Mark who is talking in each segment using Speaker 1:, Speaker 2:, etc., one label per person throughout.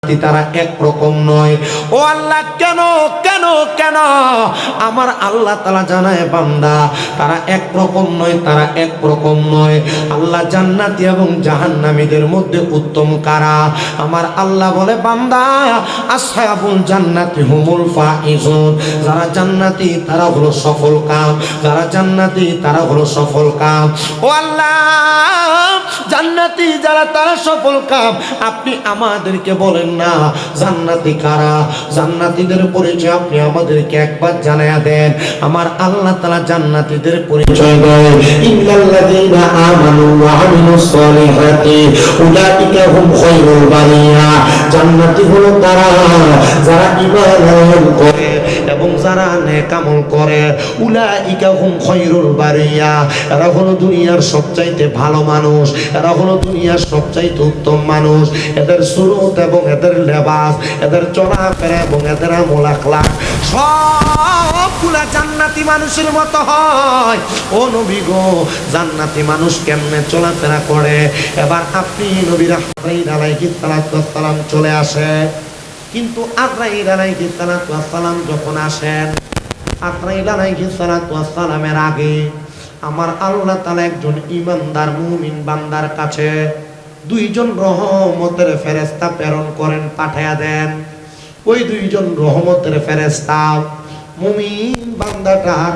Speaker 1: তারা একরকম নয়। ও আল্লাহ, কেন কেন কেন? আমার আল্লাহ তাআলা জানায় বান্দা তারা একরকম নয়, তারা একরকম নয়। আল্লাহ জান্নাতি এবং জাহান্নামীদের মধ্যে উত্তম কারা? আমার আল্লাহ বলে বান্দা আসহাবুল জান্নাতি হুমুল ফাইজুন, যারা জান্নাতি তারা হলো সফল কাম, যারা জান্নাতি তারা হলো সফল কাম। ও আল্লাহ, জান্নাতি যারা তারা সফল কাম, আপনি আমাদেরকে বলেন না জান্নাতি কারা? জান্নাতীদের পরিচয় আপনি আমাদেরকে একবার জানায়া দেন। আমার আল্লাহ তাআলা জান্নাতীদের পরিচয় দেন, ইন্নাল্লাযীনা আমানু ওয়া আমিলুস সলিহাতি উলাইকা হুম খায়রুল বারিয়া। জান্নাতি হলো তারা যারা ঈমান করে এবং যারা নেক আমল করে। উলাইকা হুম খায়রুল বারিয়া, এরা হলো দুনিয়ার সবচাইতে ভালো মানুষ, এরা হলো দুনিয়ার সবচাইতে উত্তম মানুষ। এদের সুরত এবং এদের লেবাস, এদের চলাফেরা এবং এদের আমল আখলাক সবগুলা জান্নাতি মানুষের মতো হয়। ও নবী গো, জান্নাতি মানুষ কেমনে চলাফেরা করে? এবার আপনি নবী রাহমাতুল্লাহি আলাইহিস সালাম চলে আসে, কিন্তু আজরাইল আলাইহিস সালাম যখন আসেন, আজরাইল আলাইহিস সালামের আগে আমার আল্লাহ তাআলা একজন ঈমানদার মুমিন বান্দার কাছে দুইজন রহমতের ফেরেশতা প্রেরণ করেন, পাঠায়া দেন। ওই দুইজন রহমতের ফেরেশতা মুমিন বান্দাটার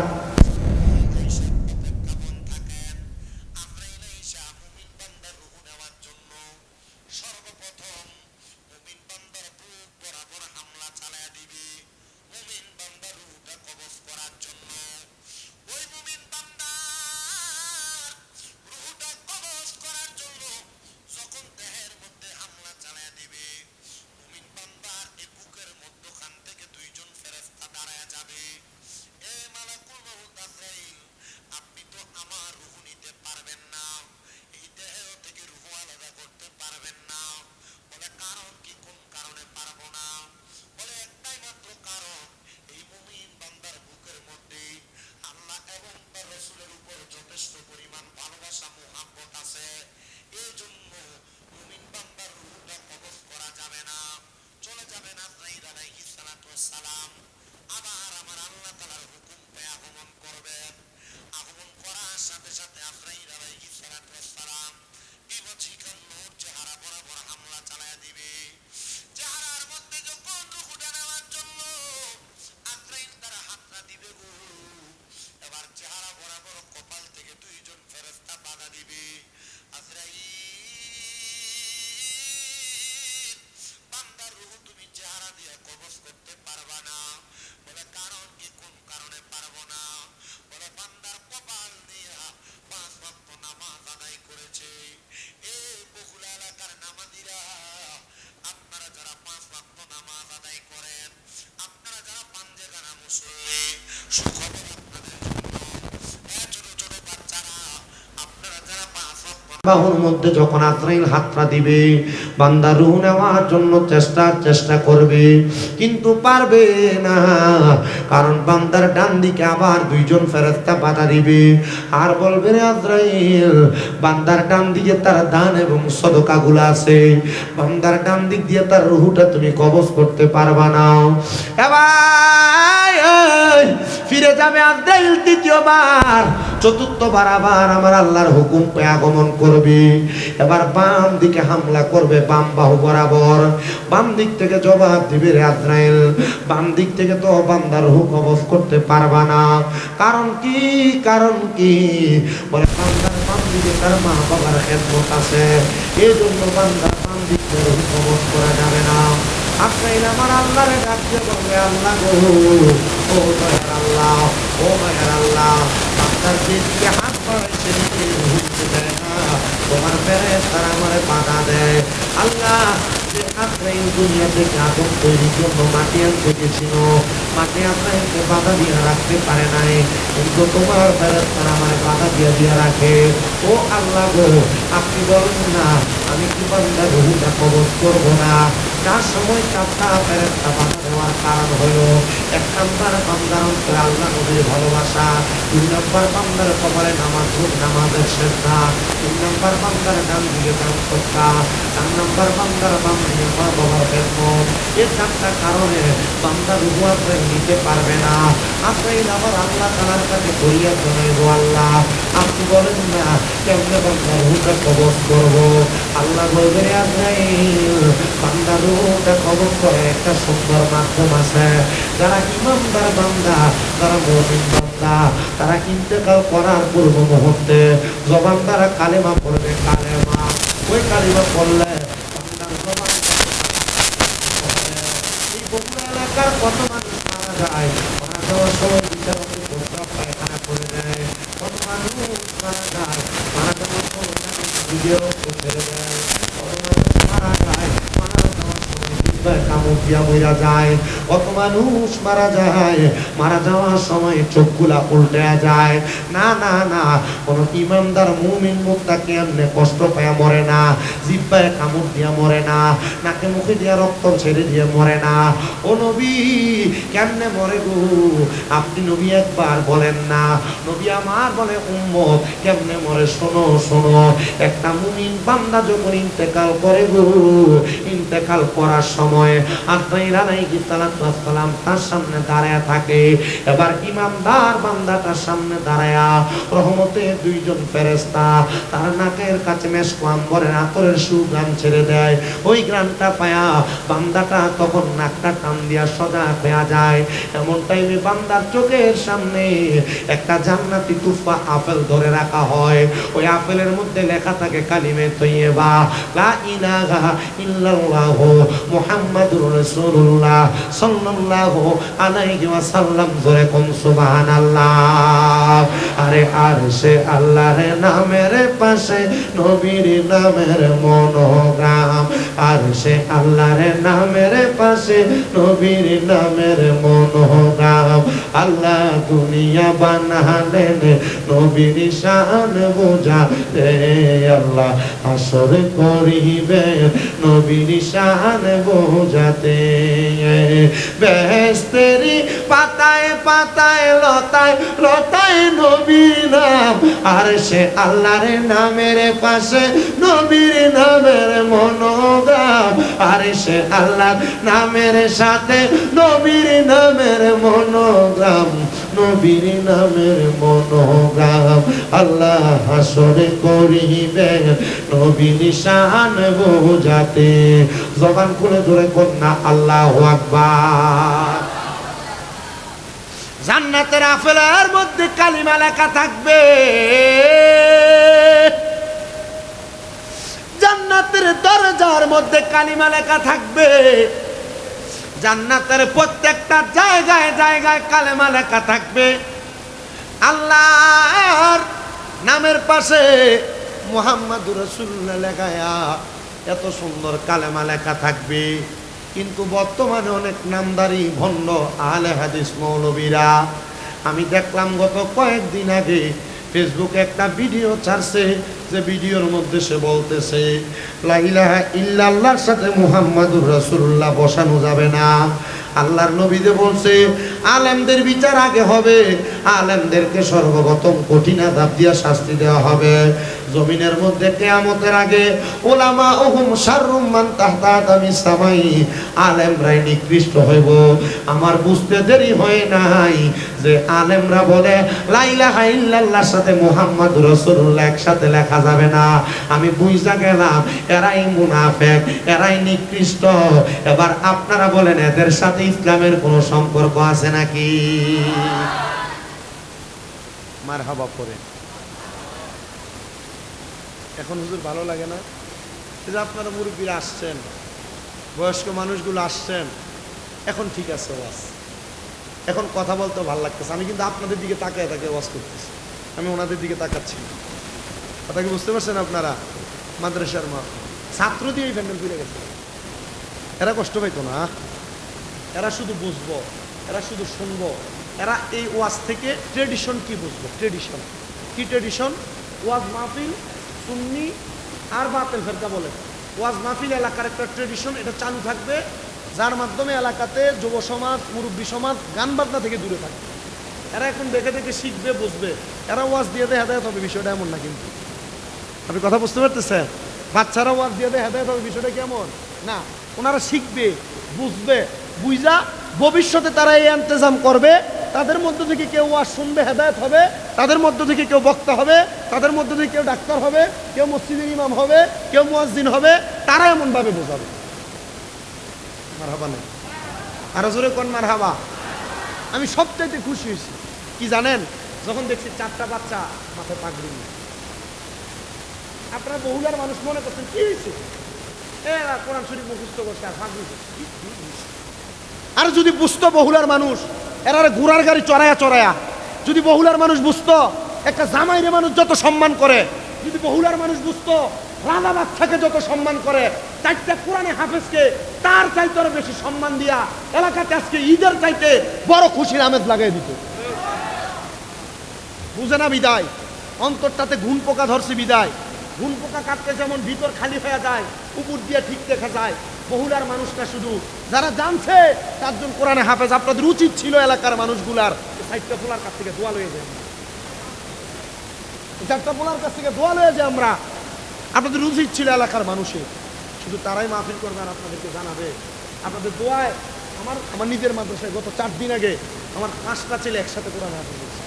Speaker 1: বাহুর মধ্যে যখন আজরাইল হাতটা দিবে, বান্দা রূহ নেওয়ার জন্য চেষ্টা করবে, কিন্তু পারবে না। কারণ বান্দার ডান দিকে আবার দুইজন ফেরেশতা বাধা দিবে আর বলবে, রে আজরাইল, বান্দার ডান দিকে তার দান এবং সদকাগুলো আছে, বান্দার ডান দিক দিয়ে তার রূহটা তুমি কবজ করতে পারবা না। এবার ফিরে যাবে আজরাইল দ্বিতীয়বার, চতুর্থবার আবার আমার আল্লাহর হুকুম পেয়ে আগমন করবে। এবার বাম দিকে হামলা করবে, বাম বাহু বরাবর বাম দিক থেকে জবাব দিবে, রে আজরাইল, বাম দিক থেকে তো বান্দার রূহ কবজ করতে পারবা না। কারণ কি? কারণ কি? বলে বান্দার বাম দিকে তার মা বাবার খেদমত আছে, এই জন্য বান্দার বাম দিক থেকে রূহ কবজ করা যাবে না। আজরাইল আমার আল্লাহরে ডাক দিয়ে বলবে, আল্লাহ গো, ও দয়ার আল্লাহ, ও মায়ের আল্লাহ, আপনার যেদিকে হাত বাড়াইছে ঘুরতে দেয় না, তোমার ফেরেশতারা আমারে বাধা দেয়। আল্লাহ, যে আজরাইল দুনিয়া থেকে আদম তৈরির জন্য মাটি আনতে গেছিল, মাটি আজরাইলকে বাধা দিয়ে রাখতে পারে নাই, কিন্তু তোমার ফেরেশতারা আমারে বাধা দিয়ে রাখে। ও আল্লাহ গো, আপনি বলেন না আমি কি বান্দার রূহটা কবজ করবো না? যার সময় চাপটা ফেরেশতা বাধা দেওয়ার কারণ হলো এক নাম্বার বান্দার অন্তরে আল্লাহ নবীর ভালোবাসা, দুই নাম্বার বান্দার কপালে নামাজের শ্রদ্ধা, তিন নাম্বার বান্দার ডান দিকে দান সত্তা, চার নাম্বার বান্দার বাম দিকে মা বাবার খেদমত। এই চারটা কারণে বান্দা রুহু আশ্রয় নিতে পারবে না। আশ্রয় আবার আল্লাহ তাআলার কাছে করিয়া জানাইবো, আল্লাহ আপনি বলেন না কেমনে বান্দা রুহুটা কবজ করবো। আল্লাহ বলবে আজরাইল বান্দা রুহুটা কবজ করে একটা সুন্দর মাধ্যম আছে। যারা ইমানদার বান্দা, যারা মুমিন বান্দা, তারা ইন্তেকাল করার পূর্ব মুহূর্তে জবান দ্বারা কালেমা পড়বে, কালেমা। ওই কালেমা পড়লে বান্দার জবান এই বগুড়া এলাকার কত মানুষ মারা যায়, মারা যাওয়ার সময় বিচারকের প্রস্তাব পায়খানা করে দেয়। কত মানুষ মারা যায়, মারা যাওয়ার সময় ভিডিও ছেড়ে দেয়। কত মানুষ মারা যায়, মারা যাওয়ার সময় কামড় দিয়া মইরা যায়। কত মানুষ মারা যায়, মারা যাওয়ার সময় চোখগুলা উল্টে যায়। না না না, কোন ইমানদার মুমিন মুত্তাকি এমনি কষ্ট পায়া মরে না, জিহ্বায় কামড় দিয়া মরে না, নাকে মুখে দিয়া রক্ত ছেড়ে দিয়ে মরে না। ও নবী কেমনে মরে গো? আপনি নবী একবার বলেন না। নবী আমার বলে উম্মত কেমনে মরে শোনো শোনো। একটা মুমিন বান্দা যখন ইন্তেকাল করে গো, ইন্তেকাল করার সময় আজরাইল আলাইহিস সালাম তার সামনে দাঁড়ায় থাকে। এবার ইমানদার বান্দা তার সামনে দাঁড়ায়া রহমতে দুইজন ফেরেশতা তার নাকের কাছে মেশক আম্বরের আতরের সুঘ্রাণ ছেড়ে দেয়। ওই ঘ্রাণটা পায়া বান্দাটা তখন নাকটা টান দিয়া সজা হয়ে যায়। এমন টাইমে বান্দার চোখের সামনে একটা জান্নাতি তুফা আপেল ধরে রাখা হয়। ওই আপেলের মধ্যে লেখা থাকে কালিমে তৈয়বা, লা ইলাহা ইল্লাল্লাহু মুহাম্মাদুর রাসূলুল্লাহ সাল্লাল্লাহু আলাইহি ওয়াসাল্লাম। জোরে কোন সুবহানাল্লাহ। আরে আরশে আল্লাহর নামের পাশে নবীর নামের মনোগ্রাম, আরশে আল্লাহর নামের পাশে নবীর নামের মনোগ্রাম। আল্লাহ দুনিয়া বানালেন নবীর শান বুঝাতে, আল্লাহ হাসর করিবেন নবীর শান বুঝাতে। বেহেশতেরি পাতায় পাতায় লতায় লতায় নবীর নাম, আর সে আল্লাহর নামের পাশে নবীর নামের মনোগ্রাম, আর সে আল্লাহর নামের সাথে নবীর নামের মনোগ্রাম, নবীর নামের মনোগ্রাম। আল্লাহ হাসরে করিবেন নবীর শান বুঝাতে। জবান খুলে ধরে কন্যা আল্লাহু আকবার। জান্নাতের আপেলের মধ্যে কালিমা লেখা থাকবে, জান্নাতের দরজার মধ্যে কালিমা লেখা থাকবে, জান্নাতের প্রত্যেকটা জায়গায় জায়গায় কালেমা লেখা থাকবে। আল্লাহর নামের পাশে মুহাম্মাদুর রাসূলুল্লাহ লেখায়া এত সুন্দর কালেমা লেখা থাকবে। কিন্তু বর্তমানে অনেক নামদারি ভণ্ড আহলে হাদিস মৌলবীরা, আমি দেখলাম গত কয়েকদিন আগে ফেসবুকে একটা ভিডিও ছাড়ছে, যে ভিডিওর মধ্যে সে বলতেছে লা ইলাহা ইল্লাল্লাহর সাথে মুহাম্মাদুর রাসূলুল্লাহ বসানো যাবে না। আল্লাহর নবী যে বলছে আলেমদের বিচার আগে হবে, আলেমদেরকে সর্বপ্রথম কঠিন আযাব দিয়া শাস্তি দেওয়া হবে। জমিনের মধ্যে কিয়ামতের আগে উলামা ওহুম শাররুম মান তাহতা আদামিস সামাই, আলেমরাই নিকৃষ্ট হইব। আমার বুঝতে দেরি হয় নাই যে আলেমরা বলে লা ইলাহা ইল্লাল্লাহর সাথে মুহাম্মাদুর রাসূলুল্লাহ একসাথে লেখা যাবে না। আমি বুঝা গেলাম এরাই মুনাফিক, এরাই নিকৃষ্ট। এবার আপনারা বলেন এদের সাথে ইসলামের কোনো সম্পর্ক আছে নাকি? মারহাবা পড়ে। এখন হুজুর ভালো লাগে না? এই যে আপনারা মুরব্বীরা আসছেন, বয়স্ক মানুষগুলো আসছেন, এখন ঠিক আছে ওয়াজ, এখন কথা বলতে ভালো লাগতেছে। আমি কিন্তু আপনাদের দিকে তাকায় তাকে ওয়াজ করতেছি, আমি ওনাদের দিকে তাকাচ্ছি। কথা কি বুঝতে পারছেন আপনারা? মাদ্রাসার মা ছাত্র দিয়ে এই প্যান্ডেল ফিরে গেছে। এরা কষ্ট পাইতো না, এরা শুধু বুঝবো, এরা শুধু শুনবো। এরা এই ওয়াজ থেকে ট্রেডিশন কি বুঝবো? ট্রেডিশন কি? ট্রেডিশন ওয়াজ মাহফিল সুন্নি আর বাতিল ফেরকা বলে
Speaker 2: ওয়াজ মাহফিল এলাকার একটা ট্রেডিশন, এটা চালু থাকবে, যার মাধ্যমে এলাকাতে যুব সমাজ, মুরব্বী সমাজ গান বাজনা থেকে দূরে থাকবে। এরা এখন দেখে দেখে শিখবে, বুঝবে, এরা ওয়াজ দিয়ে দেয় হেদায়েত হবে, বিষয়টা এমন না। কিন্তু আপনি কথা বুঝতে পারতেছেন? বাচ্চারা ওয়াজ দিয়ে দেয় হেদায়েত হবে, বিষয়টা কেমন না। ওনারা শিখবে, বুঝবে, বুঝা ভবিষ্যতে তারা এই ইন্তজাম করবে। তাদের মধ্য থেকে কেউ ওয়াজ শুনবে, হেদায়েত হবে। তাদের মধ্য থেকে কেউ বক্তা হবে, তাদের মধ্য থেকে কেউ ডাক্তার হবে, কেউ মসজিদের ইমাম হবে, কেউ মুয়াজ্জিন হবে। তারা এমনভাবে বোঝাবে। মারহাবা নেই, আরো জোরে কোন মারহাবা। আমি সবচাইতে খুশি হয়েছি কি জানেন, যখন দেখছি 4টা বাচ্চা মাথায় পাগড়ি নিয়ে। আপনারা বহুলার মানুষ মনে করছেন কি হয়েছে, এরা কোরআন শরীফ মুখস্থ করছে আর পাগড়ি করছে। আর যদি বুঝতো বহুলার মানুষ, এরা ঘোড়ার গাড়ি চড়ায়া চড়ায়া, যদি বহুলার মানুষ বুঝতো একটা জামাইরে মানুষ যত সম্মান করে, যদি বহুলার মানুষ বুঝতো রাজা বাচ্চাকে যত সম্মান করে, 4টা কোরআনে হাফেজকে তার চাইতে আরো বেশি সম্মান দিয়া এলাকাতে আজকে ঈদের চাইতে বড় খুশির আমেজ লাগাই দিত। বুঝে না বিদায়, অন্তরটাতে ঘুন পোকা ধরছে বিদায়। ঘুন পোকা কাটতে যেমন ভিতর খালি হয়ে যায়, উপর দিয়ে ঠিক দেখা যায়। বহুলার মানুষটা শুধু যারা জানছে 4 জন কোরআনে হাফেজ। আপনাদের উচিত ছিল এলাকার মানুষগুলার 4টা পোলার কাছ থেকে দোয়া লয়ে যায়, 4টা পোলার কাছ থেকে দোয়া লয়ে যায়। আমরা আপনাদের উচিত ছিল এলাকার মানুষের, শুধু তারাই মাহফিল করবে আর আপনাদেরকে জানাবে। আপনাদের দোয়ায় আমার নিজের মাদ্রাসায় গত 4 দিন আগে আমার 5টা ছেলে একসাথে কোরআন হাফেজ হয়েছে।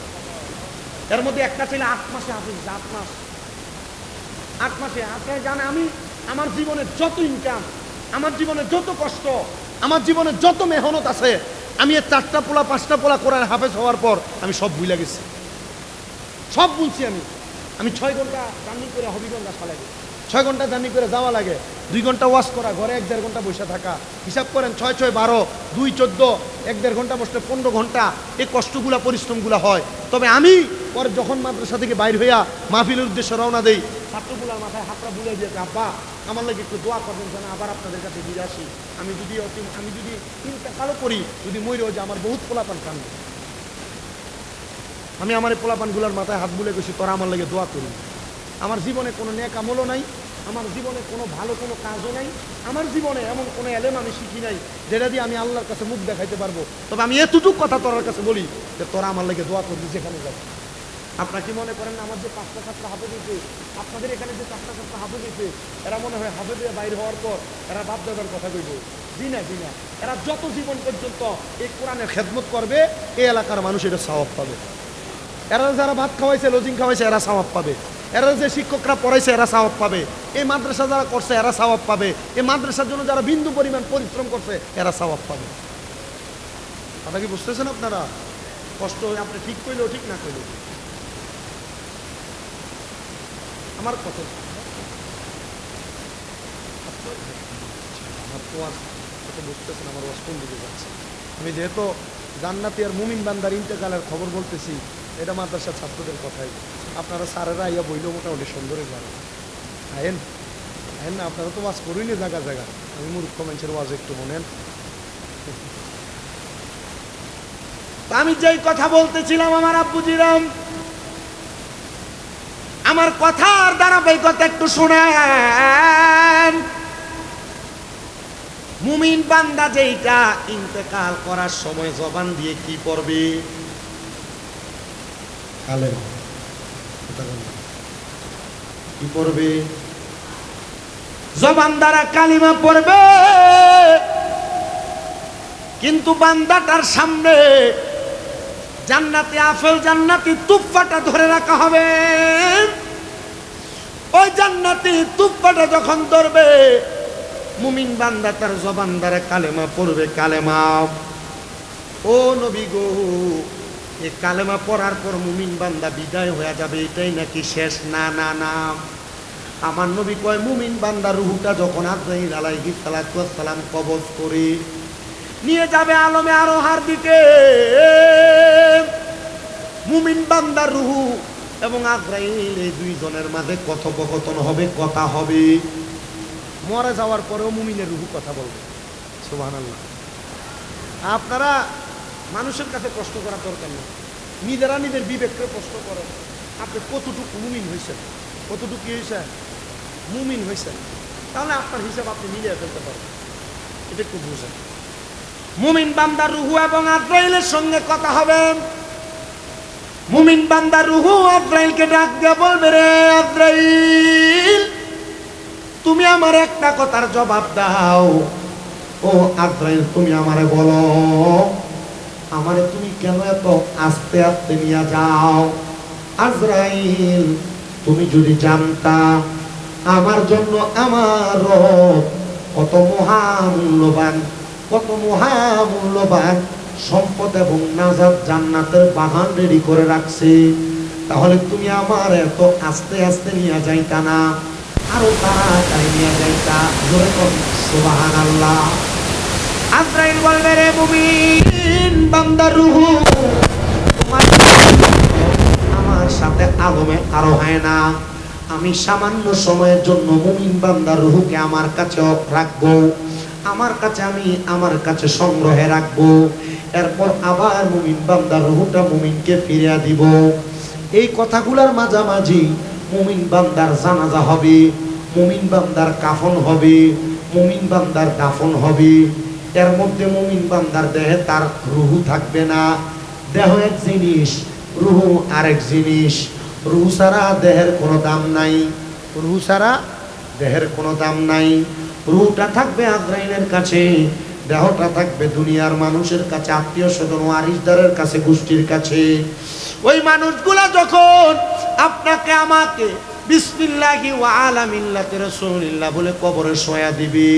Speaker 2: এর মধ্যে একটা ছেলে 8 মাসে হাফেজ হয়েছে। 8 মাস, 8 মাসে। আপনারা জানেন আমি আমার জীবনে যত ইনকাম, আমার জীবনে যত কষ্ট, আমার জীবনে যত মেহনত আছে, আমি এই 4টা পোলা 5টা পোলা কোরআন হাফেজ হওয়ার পর আমি সব ভুলে গেছি, সব বলছি। আমি 6 ঘন্টা জার্নি করে হবিগঞ্জ আসা লাগে, 6 ঘন্টা জার্নি করে যাওয়া লাগে, 2 ঘন্টা ওয়াশ করা, ঘরে 1-1.5 ঘন্টা বসে থাকা। হিসাব করেন 6-6 12, 2 14, 1-1.5 ঘন্টা বসলে 15 ঘন্টা এই কষ্টগুলা পরিশ্রমগুলা হয়। তবে আমি পরে যখন মাদ্রাসা থেকে বাইর হইয়া মাহফিলের উদ্দেশ্যে রওনা দেই, ছাত্রগুলার মাথায় হাতটা বুলে দিয়েছে, আব্বা আমার লাগে একটু দোয়া করবেন যেন আবার আপনাদের কাছে ফিরে আসি। আমি যদি ইন্তেকালও করি, যদি মইরেও যে আমার বহুত পোলাপান কান্দে। আমি আমার এই পোলাপানগুলার মাথায় হাত বুলে গেছি, তোরা আমার লাগে দোয়া করি। আমার জীবনে কোনো নেক আমলও নাই, আমার জীবনে কোনো ভালো কোনো কাজও নাই, আমার জীবনে এমন কোনো এলেম আমি শিখি নাই যেটা দিয়ে আমি আল্লাহর কাছে মুখ দেখাইতে পারবো। তবে আমি এতটুক কথা তোর কাছে বলি যে তোরা আমার লাগে দোয়া করবি যেখানে যাবি। আপনারা কি মনে করেন আমার যে 5টা ছাত্র হাফেজ হয়েছে, আপনাদের এখানে যে 4টা ছাত্র হাফেজ হয়েছে, এরা মনে হয় হাফেজ হয়ে বাইরে হওয়ার পর এরা বাপ দাদার কথা কইব? জি না। এরা যত জীবন পর্যন্ত এই কোরআনের খেদমত করবে, এই এলাকার মানুষ এটা সওয়াব পাবে। এরা যারা ভাত খাওয়াইছে, লজিং খাওয়াইছে, এরা সওয়াব পাবে। এরা যে শিক্ষকরা পড়াইছে, এরা সওয়াব পাবে। এই মাদ্রাসা যারা করছে, এরা সওয়াব পাবে। এই মাদ্রাসার জন্য যারা বিন্দু পরিমাণ পরিশ্রম করছে, এরা সওয়াব পাবে। কথা কি বুঝতেছেন আপনারা? কষ্ট হয়ে আপনি ঠিক কইলেও ঠিক না কইলেও আমার কথা। বুঝতেছেন আমার ওয়াজ কোন দিকে যাচ্ছে। আমি যেহেতু জান্নাতি আর মুমিন বান্দার ইন্তেকালের খবর বলতেছি, এটা মাদ্রাসার ছাত্রদের কথাই। আপনারা স্যারেরা ইয়া বইলেও মোটামুটি সুন্দরই জানেন। আয়েন না, আপনারা তো ওয়াজ করুই না জায়গা জায়গা। আমি মূর্খ মানুষের ওয়াজ একটু মনেন। আমি যেই কথা বলতেছিলাম আমার আব্বুজিরাম, আমার কথার ধারাবাহিকতা একটু শোনেন। মুমিন বান্দা যেইটা ইন্তেকাল করার সময় জবান দিয়ে কি পড়বে? কালেমা। কি পড়বে? জবান দ্বারা কালিমা পড়বে, কিন্তু বান্দাটার সামনে জান্নাতি আপেল, জান্নাতি তুফাটা ধরে রাখা হবে। ওই জান্নাতি তুফাটা যখন ধরবে, মুমিন বান্দা তার জবান দ্বারা কালেমা পড়বে। কালেমা, ও নবী গো, এই কালেমা পড়ার পর মুমিন বান্দা বিদায় হয়ে যাবে, এটাই নাকি শেষ? না না না, আমার নবী কয় মুমিন বান্দার রুহুটা যখন আজরাইল আলাইহিস সালাতু ওয়াস সালাম কবজ করে নিয়ে যাবে আলমে আরোহার দিকে, মুমিন বান্দার রুহু এবং আজরাইল এই 2 জনের মাঝে কথোপকথন হবে, কথা হবে। মরে যাওয়ার পরেও মুমিনের রুহু কথা বলবে। সুবহানাল্লাহ। আপনারা মানুষের কাছে প্রশ্ন করার দরকার নেই, নিজেরা নিজের বিবেককে প্রশ্ন করেন। আপনি কতটুকু মুমিন হয়েছেন, কতটুকু কি হয়েছেন? মুমিন হয়েছেন। তাহলে আপনার হিসাব আপনি মিলিয়ে ফেলতে পারবেন। এটা একটু বুঝেন। মুমিন বান্দার রুহু এবং আজরাইলের সঙ্গে কথা হবে। মুমিন বান্দার রুহু আজরাইলকে ডাক দিয়ে বলবে, রে আজরাইল, তুমি আমার একটা কথার জবাব দাও। ও আজরাইল, তুমি আমারে বলো, আমারে তুমি কেন এত আস্তে আস্তে নিয়ে যাও? আজরাইল, তুমি যদি জানতা আমার জন্য আমার রব কত মহামূল্যবান, কত মহামূল্যবান সম্পদ এবং নাজাত জান্নাতের বাগান রেডি করে রাখছে, তাহলে তুমি আমার এত আস্তে আস্তে নিয়ে যাইতা না, আরো তাড়াতাড়ি নিয়ে যাইতা। জোরে বল সুবহানাল্লাহ। আজরাইল বলবে, রে মুমিন বান্দার রূহ, তোমার আমার সাথে আলমে আরো হয় না। আমি সামান্য সময়ের জন্য মুমিন বান্দার রূহকে আমার কাছে রাখবো, আমার কাছে আমি আমার কাছে সংগ্রহে রাখবো। এরপর আবার মুমিন বান্দার রূহটা মুমিনকে ফিরিয়ে দিব। এই কথাগুলোর মাঝামাঝি মুমিন বান্দার জানাজা হবে, মুমিন বান্দার কাফন হবে, মুমিন বান্দার দাফন হবে। এর মধ্যে মুমিন বান্দার দেহে তার রূহ থাকবে না। দেহ এক জিনিস, রূহ আরেক জিনিস। রূহ ছাড়া দেহের কোনো দাম নাই, রূহ ছাড়া দেহের কোনো দাম নাই। রূহটা থাকবে আজরাইলের কাছে, দেহটা থাকবে দুনিয়ার মানুষের কাছে, আত্মীয় স্বজন ওয়ারিসদারের কাছে, গোষ্ঠীর কাছে। ওই মানুষগুলা যখন আপনাকে আমাকে বিসমিল্লাহি ওয়া আলা মিল্লাতি রাসূলিল্লাহ বলে কবরে শোয়া দিবি,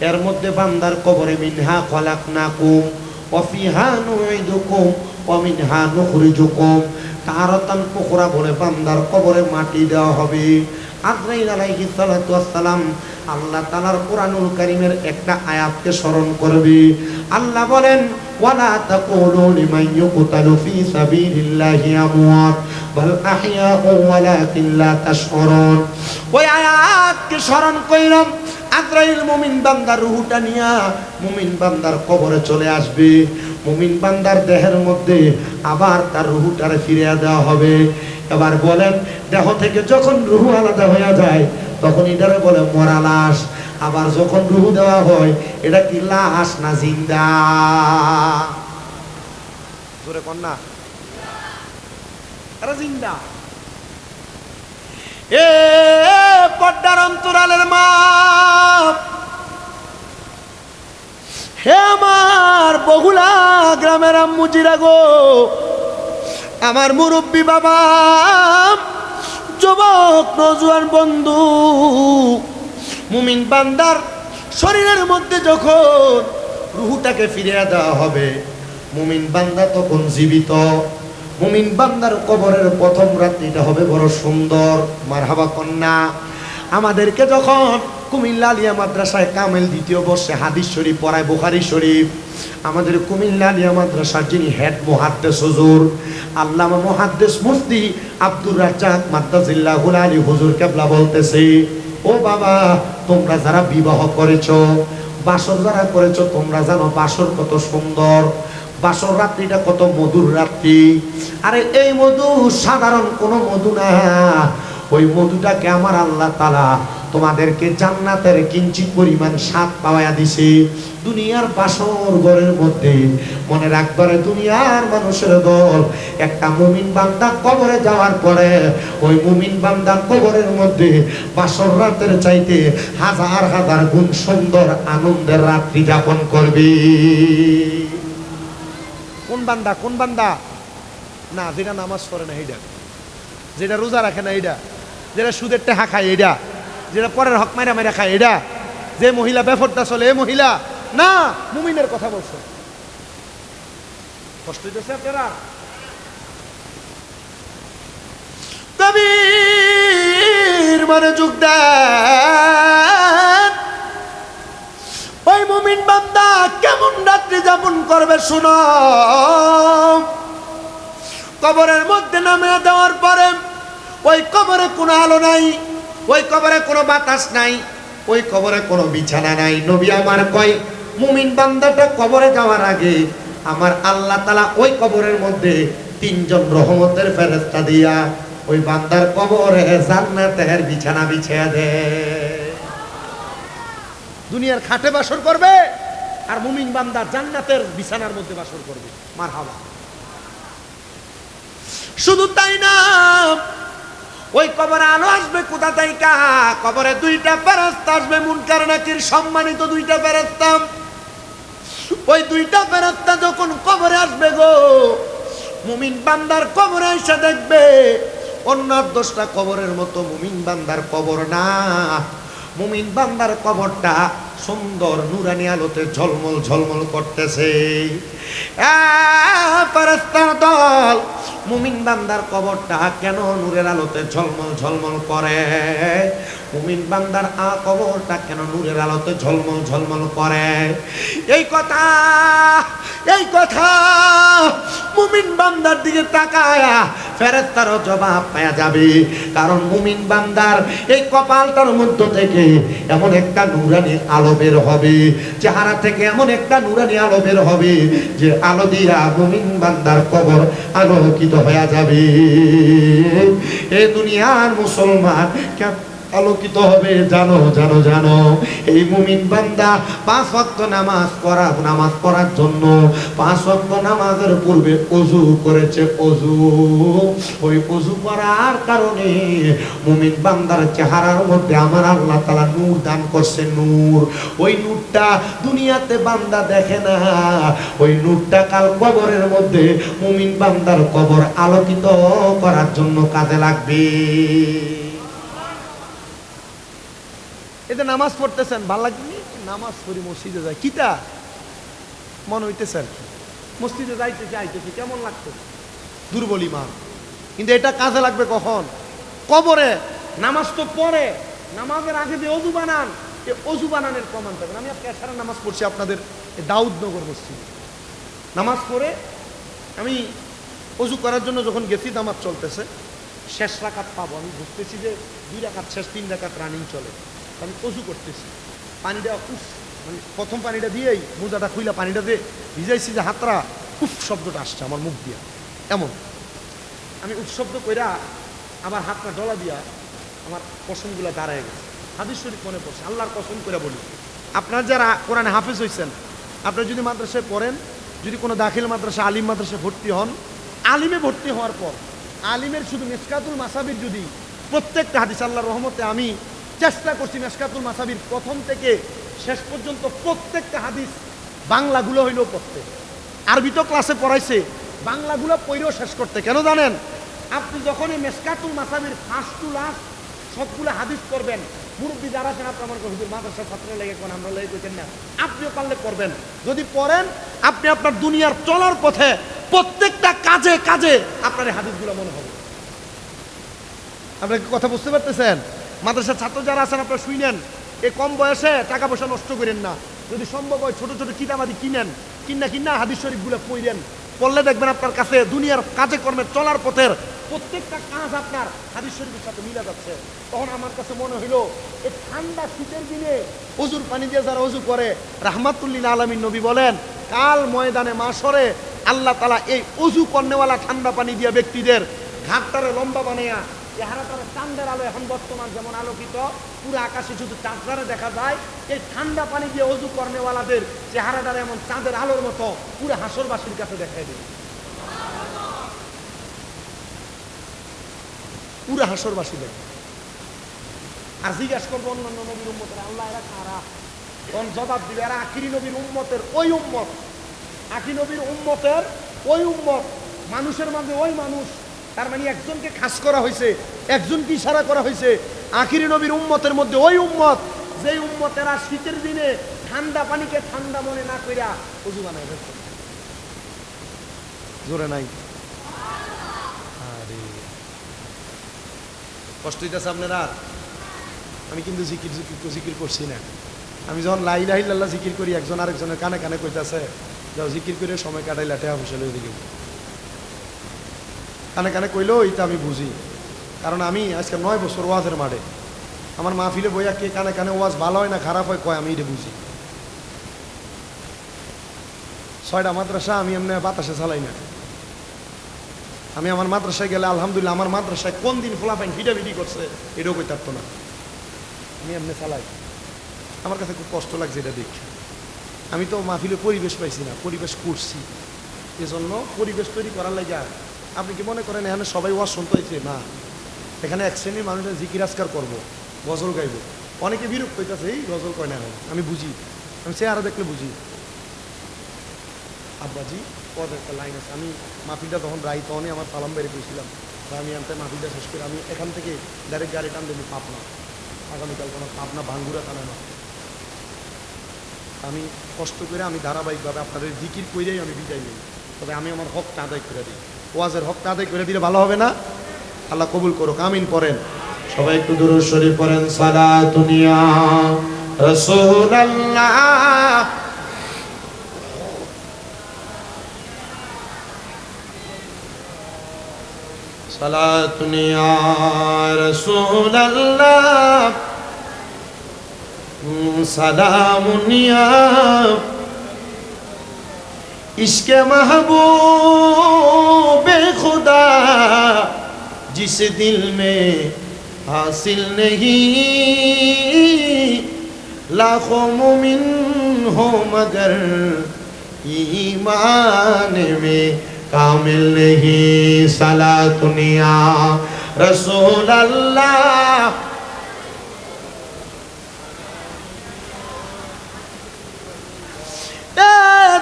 Speaker 2: এর মধ্যে বান্দার কবরে মিনহা খলাকনাকুম ওয়া ফিহা নুঈদুকুম ওয়া মিনহা নুখরিজুকুম তারাতান পুখরা বলে বান্দার কবরে মাটি দেওয়া হবে। আজরাইল আলাইহিস সালাতু ওয়াস সালাম আল্লাহ তাআলার কোরআনুল কারীমের একটা আয়াতকে স্মরণ করবে। আল্লাহ বলেন, ওয়ালা তাকুলু লিমান ইউকতালু ফি সাবিলিল্লাহি আমওয়াত বাল আহইয়াউ ওয়ালাকিন লা তাশউরুন। ওই আয়াতকে স্মরণ কইলাম। আজরাইল মুমিন বান্দার রূহটা নিয়া মুমিন বান্দার কবরে চলে আসবে। মুমিন বান্দার দেহের মধ্যে আবার তার রূহটারে ফিরিয়ে দেওয়া হবে। এবার বলেন, দেহ থেকে যখন রূহ আলাদা হয়ে যায় তখন এটারে বলে মরা লাশ। আবার যখন রূহ দেওয়া হয় এটা কি লাশ না জিন্দা? জোরে কন্যা, এটা জিন্দা। এ পর্দার অন্তরালের মা, হে আমার বগুলা গ্রামের আম্মুজিরা গো, আমার মুরব্বী বাবা, যুবক নওজোয়ান বন্ধু, মুমিন বান্দার শরীরের মধ্যে যখন রূহটাকে ফিরিয়ে দেওয়া হবে, মুমিন বান্দা তখন জীবিত। মুমিন বান্দার কবরের প্রথম রাত্রিটা হবে বড় সুন্দর। মারহাবা কন্যা। আমাদেরকে যখন কুমিল্লা আলিয়া মাদ্রাসায় কামেল দ্বিতীয় বর্ষে হাদিস শরীফ পড়ায়, বুখারী শরীফ, আমাদের কুমিল্লা আলিয়া মাদ্রাসার যিনি হেড মুহাদ্দিস হুজুর আল্লামা মুহাদ্দিস মুফতি আব্দুর রাজ্জাক মাদ্দাজিল্লাহুল আলী হুজুর কেবলা বলতেছে, ও বাবা, তোমরা যারা বিবাহ করেছো, বাসর যারা করেছো, তোমরা জানো বাসর কত সুন্দর, বাসর রাত্রিটা কত মধুর রাত্রি। আরে এই মধু সাধারণ কোনো মধু না, ওই মধুটাকে আমার আল্লাহ তাআলা তোমাদেরকে জান্নাতের কিঞ্চিত পরিমাণ স্বাদ পাওয়া দিছে। দুনিয়ার বাসর ঘরের মধ্যে মনে রাখবারে দুনিয়ার মানুষের দল একটা মুমিন বান্দা কবরে যাওয়ার পরে ওই মুমিন বান্দা কবরের মধ্যে বাসর রাতের চাইতে হাজার হাজার গুণ সুন্দর আনন্দের রাত্রি যাপন করবে। কোন বান্দা? কোন বান্দা? না, যেটা নামাজ পড়ে না এইটা, যেটা রোজা রাখে না এইটা, যেটা সুদের টাকা খায় এইটা, যেটা পরের হক মাইরা মাইরা খায় এইটা, যে মহিলা বেফরদা চলে এই মহিলা না, মুমিনের কথা বলছে। কষ্ট হইতেছে আপনারা? কবির মানে যুগ দেন। ওই মুমিন বান্দা কেমন রাত্রি যাপন করবে শুনো। কবরের মধ্যে নামে দেওয়ার পরে ওই কবরে কোনো আলো নাই, ওই কবরে কোনো বাতাস নাই, ওই কবরে কোনো বিছানা নাই। নবী আমার কয়, মুমিন বান্দাটা কবরে যাওয়ার আগে আমার আল্লাহ তাআলা ওই কবরের মধ্যে তিনজন রহমতের ফেরেশতা দিয়া ওই বান্দার কবরে জান্নাতের বিছানা বিছিয়ে দেয়। দুনিয়ার খাটে বাসর করবে, আর মুমিন বান্দা জান্নাতের বিছানার মধ্যে বাসর করবে। মারহাবা। শুধু তাই না, ওই কবরে আলো আসবে কোথা থেকে? কবরে দুইটা ফেরেশতা আসবে, মুনকার নাকির সম্মানিত দুইটা ফেরেশতা। ওই দুইটা ফেরেশতা যখন কবরে আসবে গো, মুমিন বান্দার কবরে এসে দেখবে অন্য 10টা কবরের মতো মুমিন বান্দার কবর না। মুমিন বান্দার কবরটা সুন্দর নুরানি আলোতে ঝলমল ঝলমল করতেছে। ফেরেশতার দল, মুমিন বান্দার কবরটা কেন নূরের আলোতে ঝলমল ঝলমল করে? মুমিন বান্দার কবরটা কেন নূরের আলোতে ঝলমল ঝলমল করে? এই কথা মুমিন বান্দার দিকে তাকায়া ফেরেশতারও জবাব পাওয়া যাবে। কারণ মুমিন বান্দার এই কপালটার মধ্য থেকে এমন একটা নূরানি আলো বের হবে, চেহারা থেকে এমন একটা নূরানি আলো বের হবে যে আলো দিয়া মুমিন বান্দার কবর আলোকিত হয়ে যাবে। এই দুনিয়ার মুসলমান আলোকিত হবে জানো জানো জানো? এই মুমিন বান্দা 5 ওয়াক্ত নামাজ পড়ার জন্য 5 ওয়াক্ত নামাজের পূর্বে ওযু করেছে। ওই ওযু করার কারণে মুমিন বান্দার চেহারার মধ্যে আমার আল্লাহ তাআলা নূর দান করছে। নূর, ওই নূরটা দুনিয়াতে বান্দা দেখে না, ওই নূরটা কাল কবরের মধ্যে মুমিন বান্দার কবর আলোকিত করার জন্য কাজে লাগবে। এতে নামাজ পড়তেছেন, ভাল লাগবে? নামাজ পড়ি মসজিদে যাই, কিতা মনে হইতেছে আর কি, মসজিদে আইতেছে কেমন লাগতেছে, দুর্বল ঈমান। কিন্তু এটা কাজে লাগবে কখন? কবরে। নামাজ তো পড়ে, নামাজের আগে যে অজু বানান, এই অজু বানানোর প্রমাণ পাবেন। আমি আজকে এশারের নামাজ পড়ছি আপনাদের দাউদনগর মসজিদে। নামাজ পড়ে আমি অজু করার জন্য যখন গেছি, নামাজ চলতেছে, শেষ রাকাত পাবো, আমি বুঝতেছি যে 2 রাকাত শেষ, 3 রাকাত রানিং চলে। আমি অজু করতেছি, পানিটা মানে প্রথম পানিটা দিয়েই মোজাটা খুইলা পানিটা দিয়ে ভিজাইছি, যে হাতরা শব্দটা আসছে আমার মুখ দিয়া। এমন আমি শব্দ কইরা আমার হাতটা ডলা দিয়া আমার কসমগুলো দাঁড়ায় গেছে। হাদিস শরীফ মনে পড়ছে, আল্লাহর কসম করে বলি, আপনার যারা কোরআনে হাফেজ হয়েছেন, আপনারা যদি মাদ্রাসায় পড়েন, যদি কোনো দাখিল মাদ্রাসা আলিম মাদ্রাসায় ভর্তি হন, আলিমে ভর্তি হওয়ার পর আলিমের শুধু মিশকাতুল মাসাবির যদি প্রত্যেকটা হাদিস, আল্লাহর রহমতে আমি চেষ্টা করছি মিশকাতুল মাসাবির প্রথম থেকে শেষ পর্যন্ত প্রত্যেকটা হাদিস বাংলাগুলো হইলেও পড়তে। আরবি তো ক্লাসে পড়াইছে, বাংলাগুলো পড়েও শেষ করতে। কেন জানেন? আপনি যখন এই মিশকাতুল মাসাবির ফার্স্ট টু লাস্ট সবগুলো হাদিস করবেন, মুরব্বী যারা আছেন আপনার মনে করেন মাদ্রাসার ছাত্ররা লেগে কোন আমরা লেগে করছেন না, আপনিও পারলে করবেন। যদি পড়েন, আপনি আপনার দুনিয়ার চলার পথে প্রত্যেকটা কাজে কাজে আপনার এই হাদিসগুলো মনে হবে। আপনারা কি কথা বুঝতে পারতেছেন? মাদ্রাসার ছাত্র যারা আছেন, আপনারা শুনেন, এই কম বয়সে টাকা পয়সা নষ্ট করেন না। যদি সম্ভব হয় ছোট ছোট কিতাবাদি কিনা হাদিস শরীফগুলো পড়েন, পড়লে দেখবেন আপনার কাছে দুনিয়ার কাজে কর্মে চলার পথের প্রত্যেকটা কাজ আপনার হাদিস শরীফের সাথে মিলে যাচ্ছে। তখন আমার কাছে মনে হইল, এই ঠান্ডা শীতের দিনে অজুর পানি দিয়ে যারা অজু করে, রাহমাতুল্লিল আলামিন নবী বলেন, কাল ময়দানে মাশরে আল্লাহ তাআলা এই অজু করনেওয়ালা ঠান্ডা পানি দিয়ে ব্যক্তিদের ঘাটটারে লম্বা বানাইয়া, চেহারাটারে চাঁদের আলো এখন বর্তমান যেমন আলোকিত, পুরো আকাশে শুধু চাঁদটারে দেখা যায়, এই ঠান্ডা পানি দিয়ে অজু করনেওয়ালাদের চেহারাটারে এমন চাঁদের আলোর মতো পুরো হাসরবাসীর কাছে দেখাই দেবে। পুরো হাসরবাসী দেখবে। আর জিজ্ঞাসা করবো অন্যান্য নবীর উম্মতের, আল্লাহ এরা কারা? তখন জবাব দিবে, এরা আখিরি নবীর উম্মতের ওই উম্মত, আখিরি নবীর উম্মতের ওই উম্মত, মানুষের মাঝে ওই মানুষ। তার মানে একজনকে খাস করা হয়েছে, একজনকে ইশারা করা হয়েছে। আখিরি নবীর উম্মতের মধ্যে ওই উম্মত, যেই উম্মতেরা শীতের দিনে ঠান্ডা পানিকে ঠান্ডা মনে না কইরা ওযু বানায় ফেলছে। জোরে নাই? আরে কষ্ট হইতেছে আপনারা? আমি কিন্তু জিকির করছি না। আমি যখন লা ইলাহা ইল্লাল্লাহ জিকির করি, একজন আরেকজনের কানে কানে কইতাছে, যাও জিকির করে সময় কাটাইলা, টাকা পয়সা লইয়া দিকে কানে কানে কইলেও এটা আমি বুঝি। কারণ আমি আজকে 9 বছর ওয়াজের মাঠে, আমার মাহফিলে বইয়া কে কানে কানে ওয়াজ ভালো হয় না খারাপ হয় কয়, আমি এটা বুঝি। 6টা মাদ্রাসা আমি এমনি বাতাসে চালাই না। আমি আমার মাদ্রাসায় গেলে আলহামদুলিল্লাহ, আমার মাদ্রাসায় কোন দিন ফোলাফাইন ভিটাভিটি করছে এটাও কই থাকতো না, আমি এমনি চালাই। আমার কাছে খুব কষ্ট লাগছে এটা দেখে। আমি তো মাহফিলে পরিবেশ পাইছি না, পরিবেশ করছি, এজন্য পরিবেশ তৈরি করার লাগে। আপনি কি মনে করেন এখানে সবাই ওয়াজ শুনতে হয়েছে? না, এখানে এক শ্রেণীর মানুষের জিকির আজকার করবো, গজল গাইব। অনেকে বিরক্ত হইতেছে, এই গজল কয় না, আমি বুঝি, আমি চেহারা দেখলে বুঝি। আব্বাজি পদ একটা লাইন আছে, আমি মাহফিলটা যখন রাই তখনই আমার সালাম বেড়ে পেয়েছিলাম, আমি আনতে মাহফিলটা শেষ করে আমি এখান থেকে ডাইরেক্ট গাড়ি টান দেবো পাবনা, আগামীকাল কোনো পাবনা ভাঙ্গুরা টানে না। আমি কষ্ট করে আমি ধারাবাহিকভাবে আপনাদের জিকির করেই আমি বিদায় নিই, তবে আমি আমার হকটা আদায় করে দিই। ওয়াজের হকটা আদায় করে দিলে ভালো হবে না? আল্লাহ কবুল করুক, আমিন পড়েন।
Speaker 1: সবাই একটু দুরূদ শরীফ পড়েন। সালাতুন ইয়া রাসূলুল্লাহ, সালাতুন ইয়া রাসূলুল্লাহ, সালামুন ইয়া ইশকে महबूबे खुदा जिस दिल में हासिल नहीं, लाखों मुमिन हो मगर ईमान में कामिल नहीं। सलातुन या रसूल अल्लाह,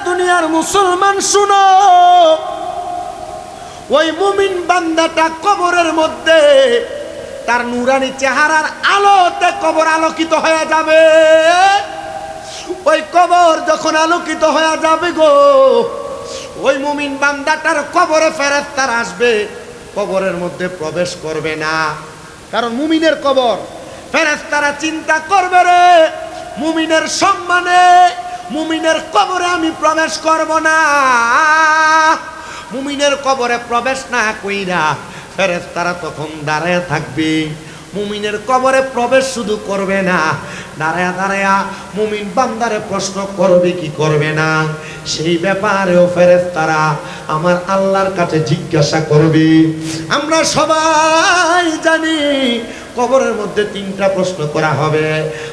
Speaker 2: দুনিয়ার মুসলমান শুনো, ওই মুমিন বান্দাটা কবরের মধ্যে তার নুরানি চেহারার আলোতে কবর আলোকিত হয়ে যাবে। ওই কবর যখন আলোকিত হয়ে যাবে গো, ওই মুমিন বান্দাটার কবরে ফেরেশতারা আসবে, কবরের মধ্যে প্রবেশ করবে না। কারণ মুমিনের কবর, ফেরেশতারা চিন্তা করবে রে মুমিনের সম্মানে মুমিনের কবরে আমি প্রবেশ করব না। মুমিনের কবরে প্রবেশ না কইরা ফেরেশতারা তখন দাঁড়ায় থাকবে। মুমিনের কবরে প্রবেশ শুধু করবে না, দাঁড়ায়া দাঁড়ায়া মুমিন বান্দারে প্রশ্ন করবে কি করবে না, সেই ব্যাপারেও ফেরেশতারা আমার আল্লাহর কাছে জিজ্ঞাসা করবে। আমরা সবাই জানি কবরের মধ্যে তিনটা প্রশ্ন করা হবে,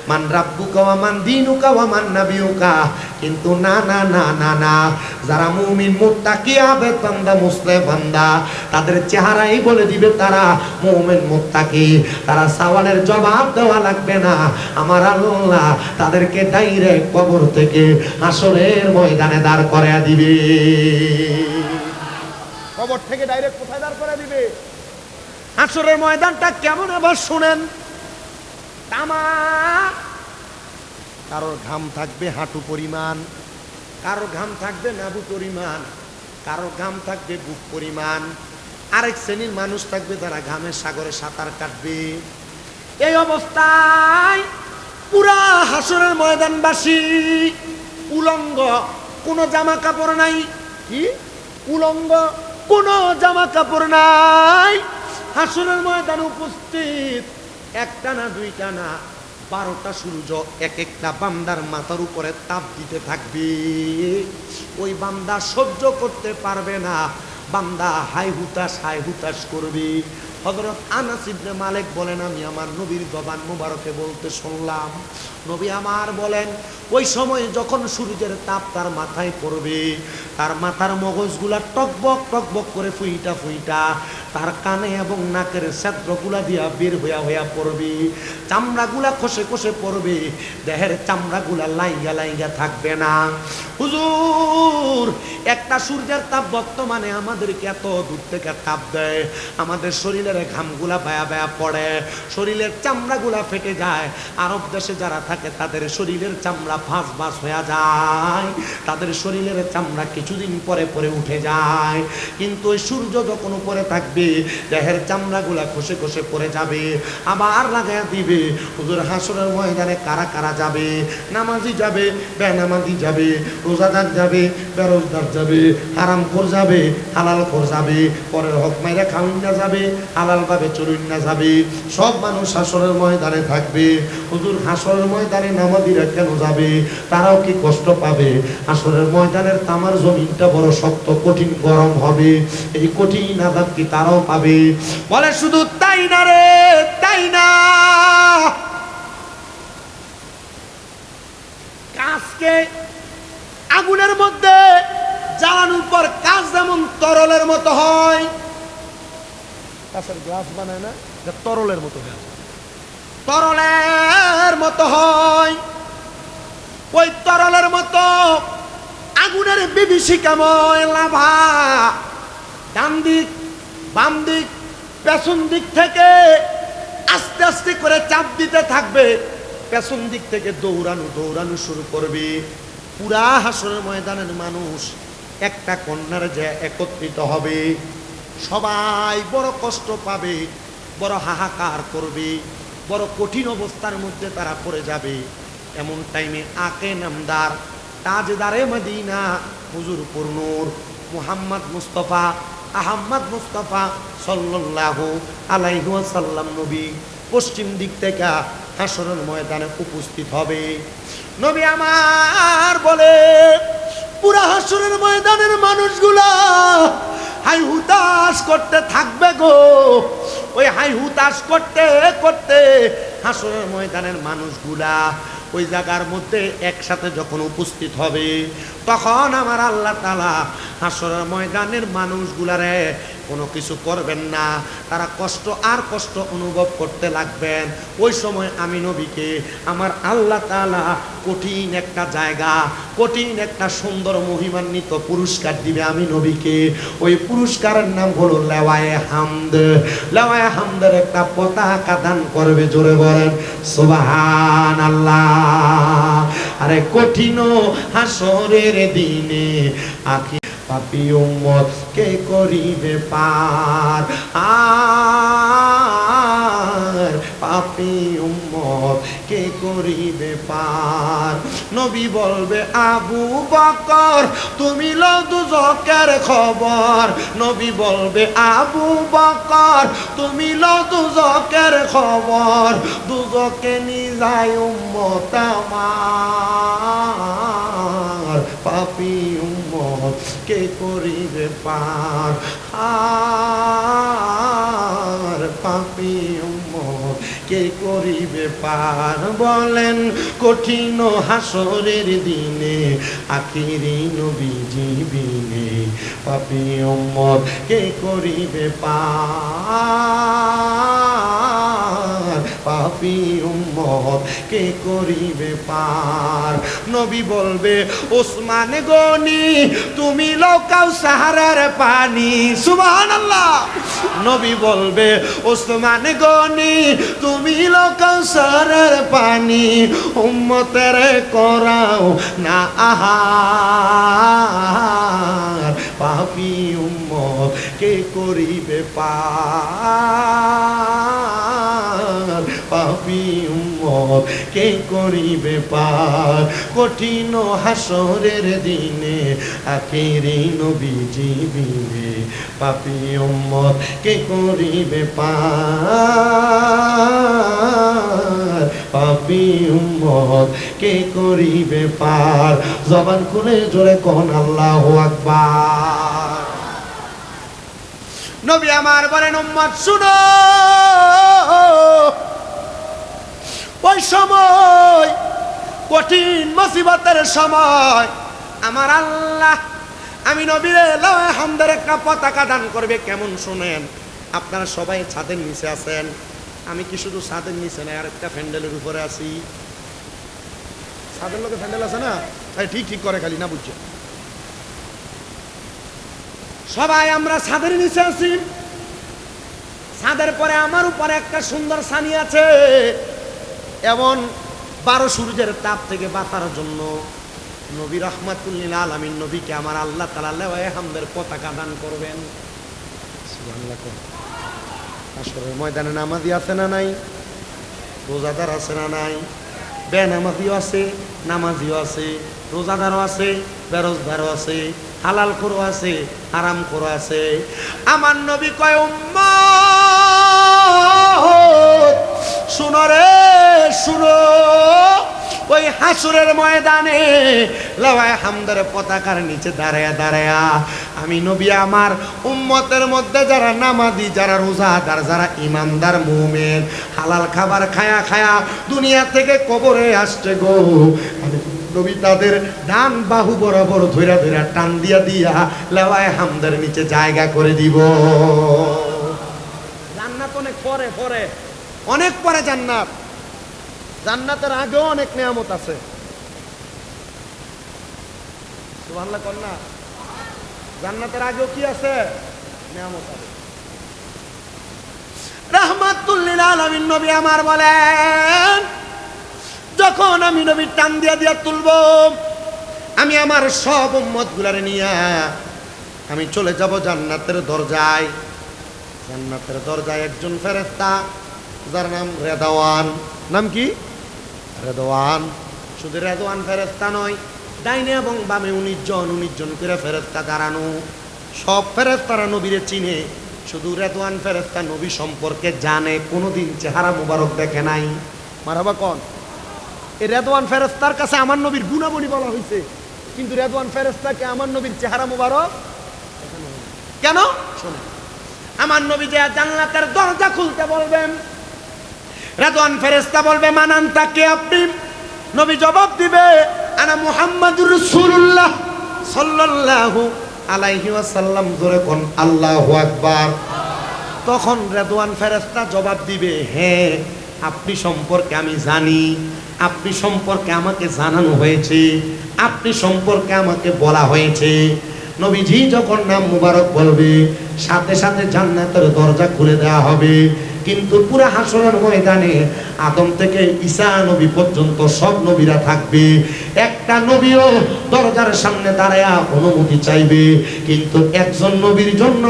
Speaker 2: মান রাব্বুকা ওয়া মান দীনুকা ওয়া মান নাবিয়ুকা। কিন্তু না না না না না, যারা মুমিন মুত্তাকি আবেদ বান্দা মুসলিম বান্দা, তাদের চেহারাই বলে দিবে তারা মুমিন মুত্তাকি। তারা সওয়ালের জবাব দেওয়া লাগবে না, আমার আল্লাহ তাদেরকে ডাইরেক্ট কবর থেকে হাসরের ময়দানে দাঁড় করায়া দিবে। কবর থেকে ডাইরেক্ট কোথায় দাঁড় করায়া দিবে? হাসরের ময়দানটা কেমন আবার শুনেন। তামা, কারোর ঘাম থাকবে হাঁটু পরিমাণ, কারোর ঘাম থাকবে নাবু পরিমাণ, কারোর ঘাম থাকবে বুক পরিমাণ। আরেক শ্রেণীর মানুষ থাকবে তারা ঘামের সাগরে সাঁতার কাটবে। এই অবস্থায় পুরা হাসরের ময়দানবাসী উলঙ্গ, কোনো জামা কাপড় নাই। কি উলঙ্গ? কোনো জামা কাপড় নাই। হাসরের ময়দানে উপস্থিত একটা না দুইটা না 12টা সূর্য এক একটা বান্দার মাথার উপরে তাপ দিতে থাকবে। ওই বান্দা সহ্য করতে পারবে না, বান্দা হাই হুতাশ করবে। হযরত আনাস ইবনে মালিক বলেন, আমি আমার নবীর জবান মুবারকে বলতে শুনলাম, নবী আমার বলেন, ওই সময় যখন সূর্যের তাপ তার মাথায় পড়বে, তার মাথার মগজগুলা টকবক টকবক করে ফুইটা ফুইটা তার কানে এবং নাকের ছিদ্রগুলা দিয়া বের হইয়া পড়বে, চামড়াগুলা খসে খসে পড়বে, দেহের চামড়াগুলা লাইগা থাকবে না। হুজুর, একটা সূর্যের তাপ বর্তমানে আমাদেরকে এত দূর থেকে তাপ দেয়, আমাদের শরীরের ঘামগুলা বায়া পড়ে, শরীরের চামড়াগুলা ফেটে যায়। আরব দেশে যারা থাকে তাদের শরীরের চামড়া ভাঁজ হয়ে যায়, তাদের শরীরের চামড়া কিছুদিন পরে পরে উঠে যায়। কিন্তু ওই সূর্য যখন উপরে থাকবে, দেহের চামড়াগুলা খসে খসে পড়ে যাবে, আবার লাগাইয়া দিবে। হুজুর, হাসরের ময়দানে কারা কারা যাবে? নামাজি যাবে, বেনামাজি যাবে, রোজাদার যাবে, বেরোজদার যাবে, হারামখোর যাবে, হালালখোর যাবে, পরের হক মাইরা খাউন না যাবে, হালাল ভাবে চলুন না যাবে। সব মানুষ হাসরের ময়দানে থাকবে। হুজুর, হাসরের ময়দানে নামাজিরা কেন যাবে? তারাও কি কষ্ট পাবে? হাসরের ময়দানের তামার জমিনটা বড় শক্ত কঠিন গরম হবে, এই কঠিন আযাব কি তারাও পাবে? বলে শুধু তাই না রে, তাই না, আজকে আগুনের মধ্যে জ্বালানোর পর কাঁচ যেমন তরলের মতো হয়, কাঁচের গ্লাস বানায় না, এটা তরলের মতো হয়, তরলের মতো হয়, ওই তরলের মতো আগুনের বিভীষিকাময় লাভা ডান দিক বাম দিক পেছন দিক থেকে আস্তে আস্তে করে চাপ দিতে থাকবে। পেছন দিক থেকে দৌড়ানো শুরু করবে। পুরা হাসরের ময়দানের মানুষ একটা কন্যার যে একত্রিত হবে, সবাই বড় কষ্ট পাবে, বড় হাহাকার করবে, বড় কঠিন অবস্থার মধ্যে তারা পড়ে যাবে। এমন টাইমে আকে নামদার তাজদারে মদিনা হুজুর নূর মুহাম্মদ মুস্তাফা আহমদ মুস্তাফা সাল্লাল্লাহু আলাইহি ওয়াসাল্লাম নবী পশ্চিম দিক থেকে হাসরের ময়দানে উপস্থিত হবে। নবী আমার বলে, পুরা হাসরের ময়দানের মানুষগুলা হাই হুতাশ করতে থাকবে গো। ওই হাই হুতাশ করতে করতে হাসরের ময়দানের মানুষগুলা ওই জায়গার মধ্যে একসাথে যখন উপস্থিত হবে, তখন আমার আল্লাহ তাআলা হাসরের ময়দানের মানুষগুলারে কোনো কিছু করবেন না, তারা কষ্ট আর কষ্ট অনুভব করতে লাগবেন। ওই সময় আমি নবীকে আমার আল্লাহ তাআলা কঠিন একটা জায়গা, কঠিন একটা সুন্দর মহিমান্বিত পুরস্কার দিবে আমি নবীকে। ওই পুরস্কারের নাম হলো লেওয়ায়ে হামদ। লেওয়ায়ে হামদের একটা পতাকা দান করবে, জোরে বলেন সুবহানাল্লাহ। আরে কঠিন হাসরের দিনে আখি পাপী উম্মত কে করিবে পার, আর পাপী উম্মত কে করিবে পার। নবী বলবে আবু বকর তুমি লও দুজকের খবর। নবী বলবে আবু বকর তুমি লও দুজকের খবর। দুজকে নিয়ে যায় উম্মত আমার, পাপী উম্মত কে করিবে পার, আর পাপী উম্মত কে করিবে পার। বলেন কঠিন হাসরের দিনে আখিরি নবীজি বিনে পাপী উম্মত কে করিবে পার, পাপী উম্মত কে করিবে পার। নবী বলবে ওসমান গনি তুমি লও কাউসারের পানি, সুবহানাল্লাহ। নবী বলবে ওসমান গনি তুমি লও কাউসারের পানি, উম্মতের করাও না আহার, পাপী উম্মত কে করিবে পার, পাপী উম্মত কে করিবে পার। কঠিন হাসরের দিনে আখিরি নবীজি বিনে পাপী উম্মত কে করিবে পার, পাপী উম্মত কে করিবে পার। জবান খুলে জোরে কোন আল্লাহু আকবার। নবী আমার বলেন উম্মত শুনো, ওই সময় কঠিন মুসিবতের সময় আমার আল্লাহ আমি নবীরে লাওয়ায়ে হামদের একটা পতাকা দান করবে। কেমন শুনেন, আপনারা সবাই ছাদের নিচে আছেন, আমি কি শুধু ছাদের নিচে না আর একটা প্যান্ডেলের উপরে আছি? ছাদের লোকে প্যান্ডেল আছে না, তাই ঠিক ঠিক করে খালি না, বুঝছো? সবাই আমরা ছাদের নিচে আছি। ছাদের পরে আমার উপরে একটা সুন্দর ছানি আছে, এমন 12 সূর্যের তাপ থেকে বাঁচার জন্য নবী রাহমাতুল লিল আলামিন নবীকে আমার আল্লাহ তাআলা লাওয়ায়ে হামদের পতাকা দান করবেন। সুবহানাল্লাহ। আসরের ময়দানে নামাজি আছে না নাই? রোজাদার আছে না নাই? বেনামাজিও আছে, নামাজিও আছে, রোজাদারও আছে, বেরোজগারও আছে, হালাল খোরও আছে, হারাম খোরও আছে। আমার নবী কয় উম্মত শুনো রে শুনো, ওই হাসরের ময়দানে লাওয়ায়ে হামদের পতাকার নিচে দাঁড়ায়া দাঁড়ায়া আমি নবী আমার উম্মতের মধ্যে যারা নামাজি, যারা রোজাদার, যারা ইমানদার মুমিন, হালাল খাবার খায়া খায়া দুনিয়া থেকে কবরে আসছে গো, আমি
Speaker 1: নবী তাদের ডান বাহু বরাবর ধইরা ধইরা টান দিয়া দিয়া লেওয়ায় হামদের নিচে জায়গা করে দিব।
Speaker 2: জান্নাত অনেক পরে পরে, অনেক পরে জান্নাত। জান্নাতের আগেও অনেক নিয়ামত আছে। সুবহানাল্লাহ কন্যা, জান্নাতের আগেও কি আছে? নিয়ামত আছে। রাহমাতুল লিল আলামিন নবী আমার বলেন, যখন আমি নবীর টান দিয়া দিয়া তুলবো, আমি আমার সব উম্মত গুলারে নিয়া আমি চলে যাব জান্নাতের দরজায়। জান্নাতের দরজায় একজন ফেরেশতা, যার নাম রেদওয়ান। নাম কি? রেদওয়ান। শুধু রেদওয়ান ফেরেশতা নয়, ডাইনে এবং বামে 19 জন করে ফেরেশতা দাঁড়ানো। সব ফেরেশতারা নবীরে চিনে, শুধু রেদওয়ান ফেরেশতা নবী সম্পর্কে জানে, কোনোদিন চেহারা মুবারক দেখে নাই। মারহাবা কোন? এই রেদওয়ান ফেরেশতার কাছে আমার নবীর গুণাবলী বলা হয়েছে, কিন্তু রেদওয়ান ফেরেশতাকে আমার নবীর চেহারা মুবারক কেন? শোনেন, আমার নবী যে জান্নাতের দরজা খুলতে বলবেন, রেদওয়ান ফেরেশতা বলবে মান আনতা, কে আপনি? নবী জবাব দিবে আনা মুহাম্মাদুর রাসূলুল্লাহ সাল্লাল্লাহু আলাইহি ওয়াসাল্লাম। জোরে কোন আল্লাহু আকবার। তখন রেদওয়ান ফেরেশতা জবাব দিবে, হ্যাঁ আপনি সম্পর্কে আমি জানি, আপনি সম্পর্কে আমাকে জানানো হয়েছে, আপনি সম্পর্কে আমাকে বলা হয়েছে। নবীজি যখন নাম মুবারক বলবে, সাথে সাথে জান্নাতের দরজা খুলে দেওয়া হবে। কিন্তু পুরা হাসরের ময়দানে আদম থেকে ঈসা নবী পর্যন্ত সব নবীরা থাকবে। একটা নবীও দরজার সামনে দাঁড়ায়া অনুমতি চাইবে, কিন্তু একজন নবীর জন্য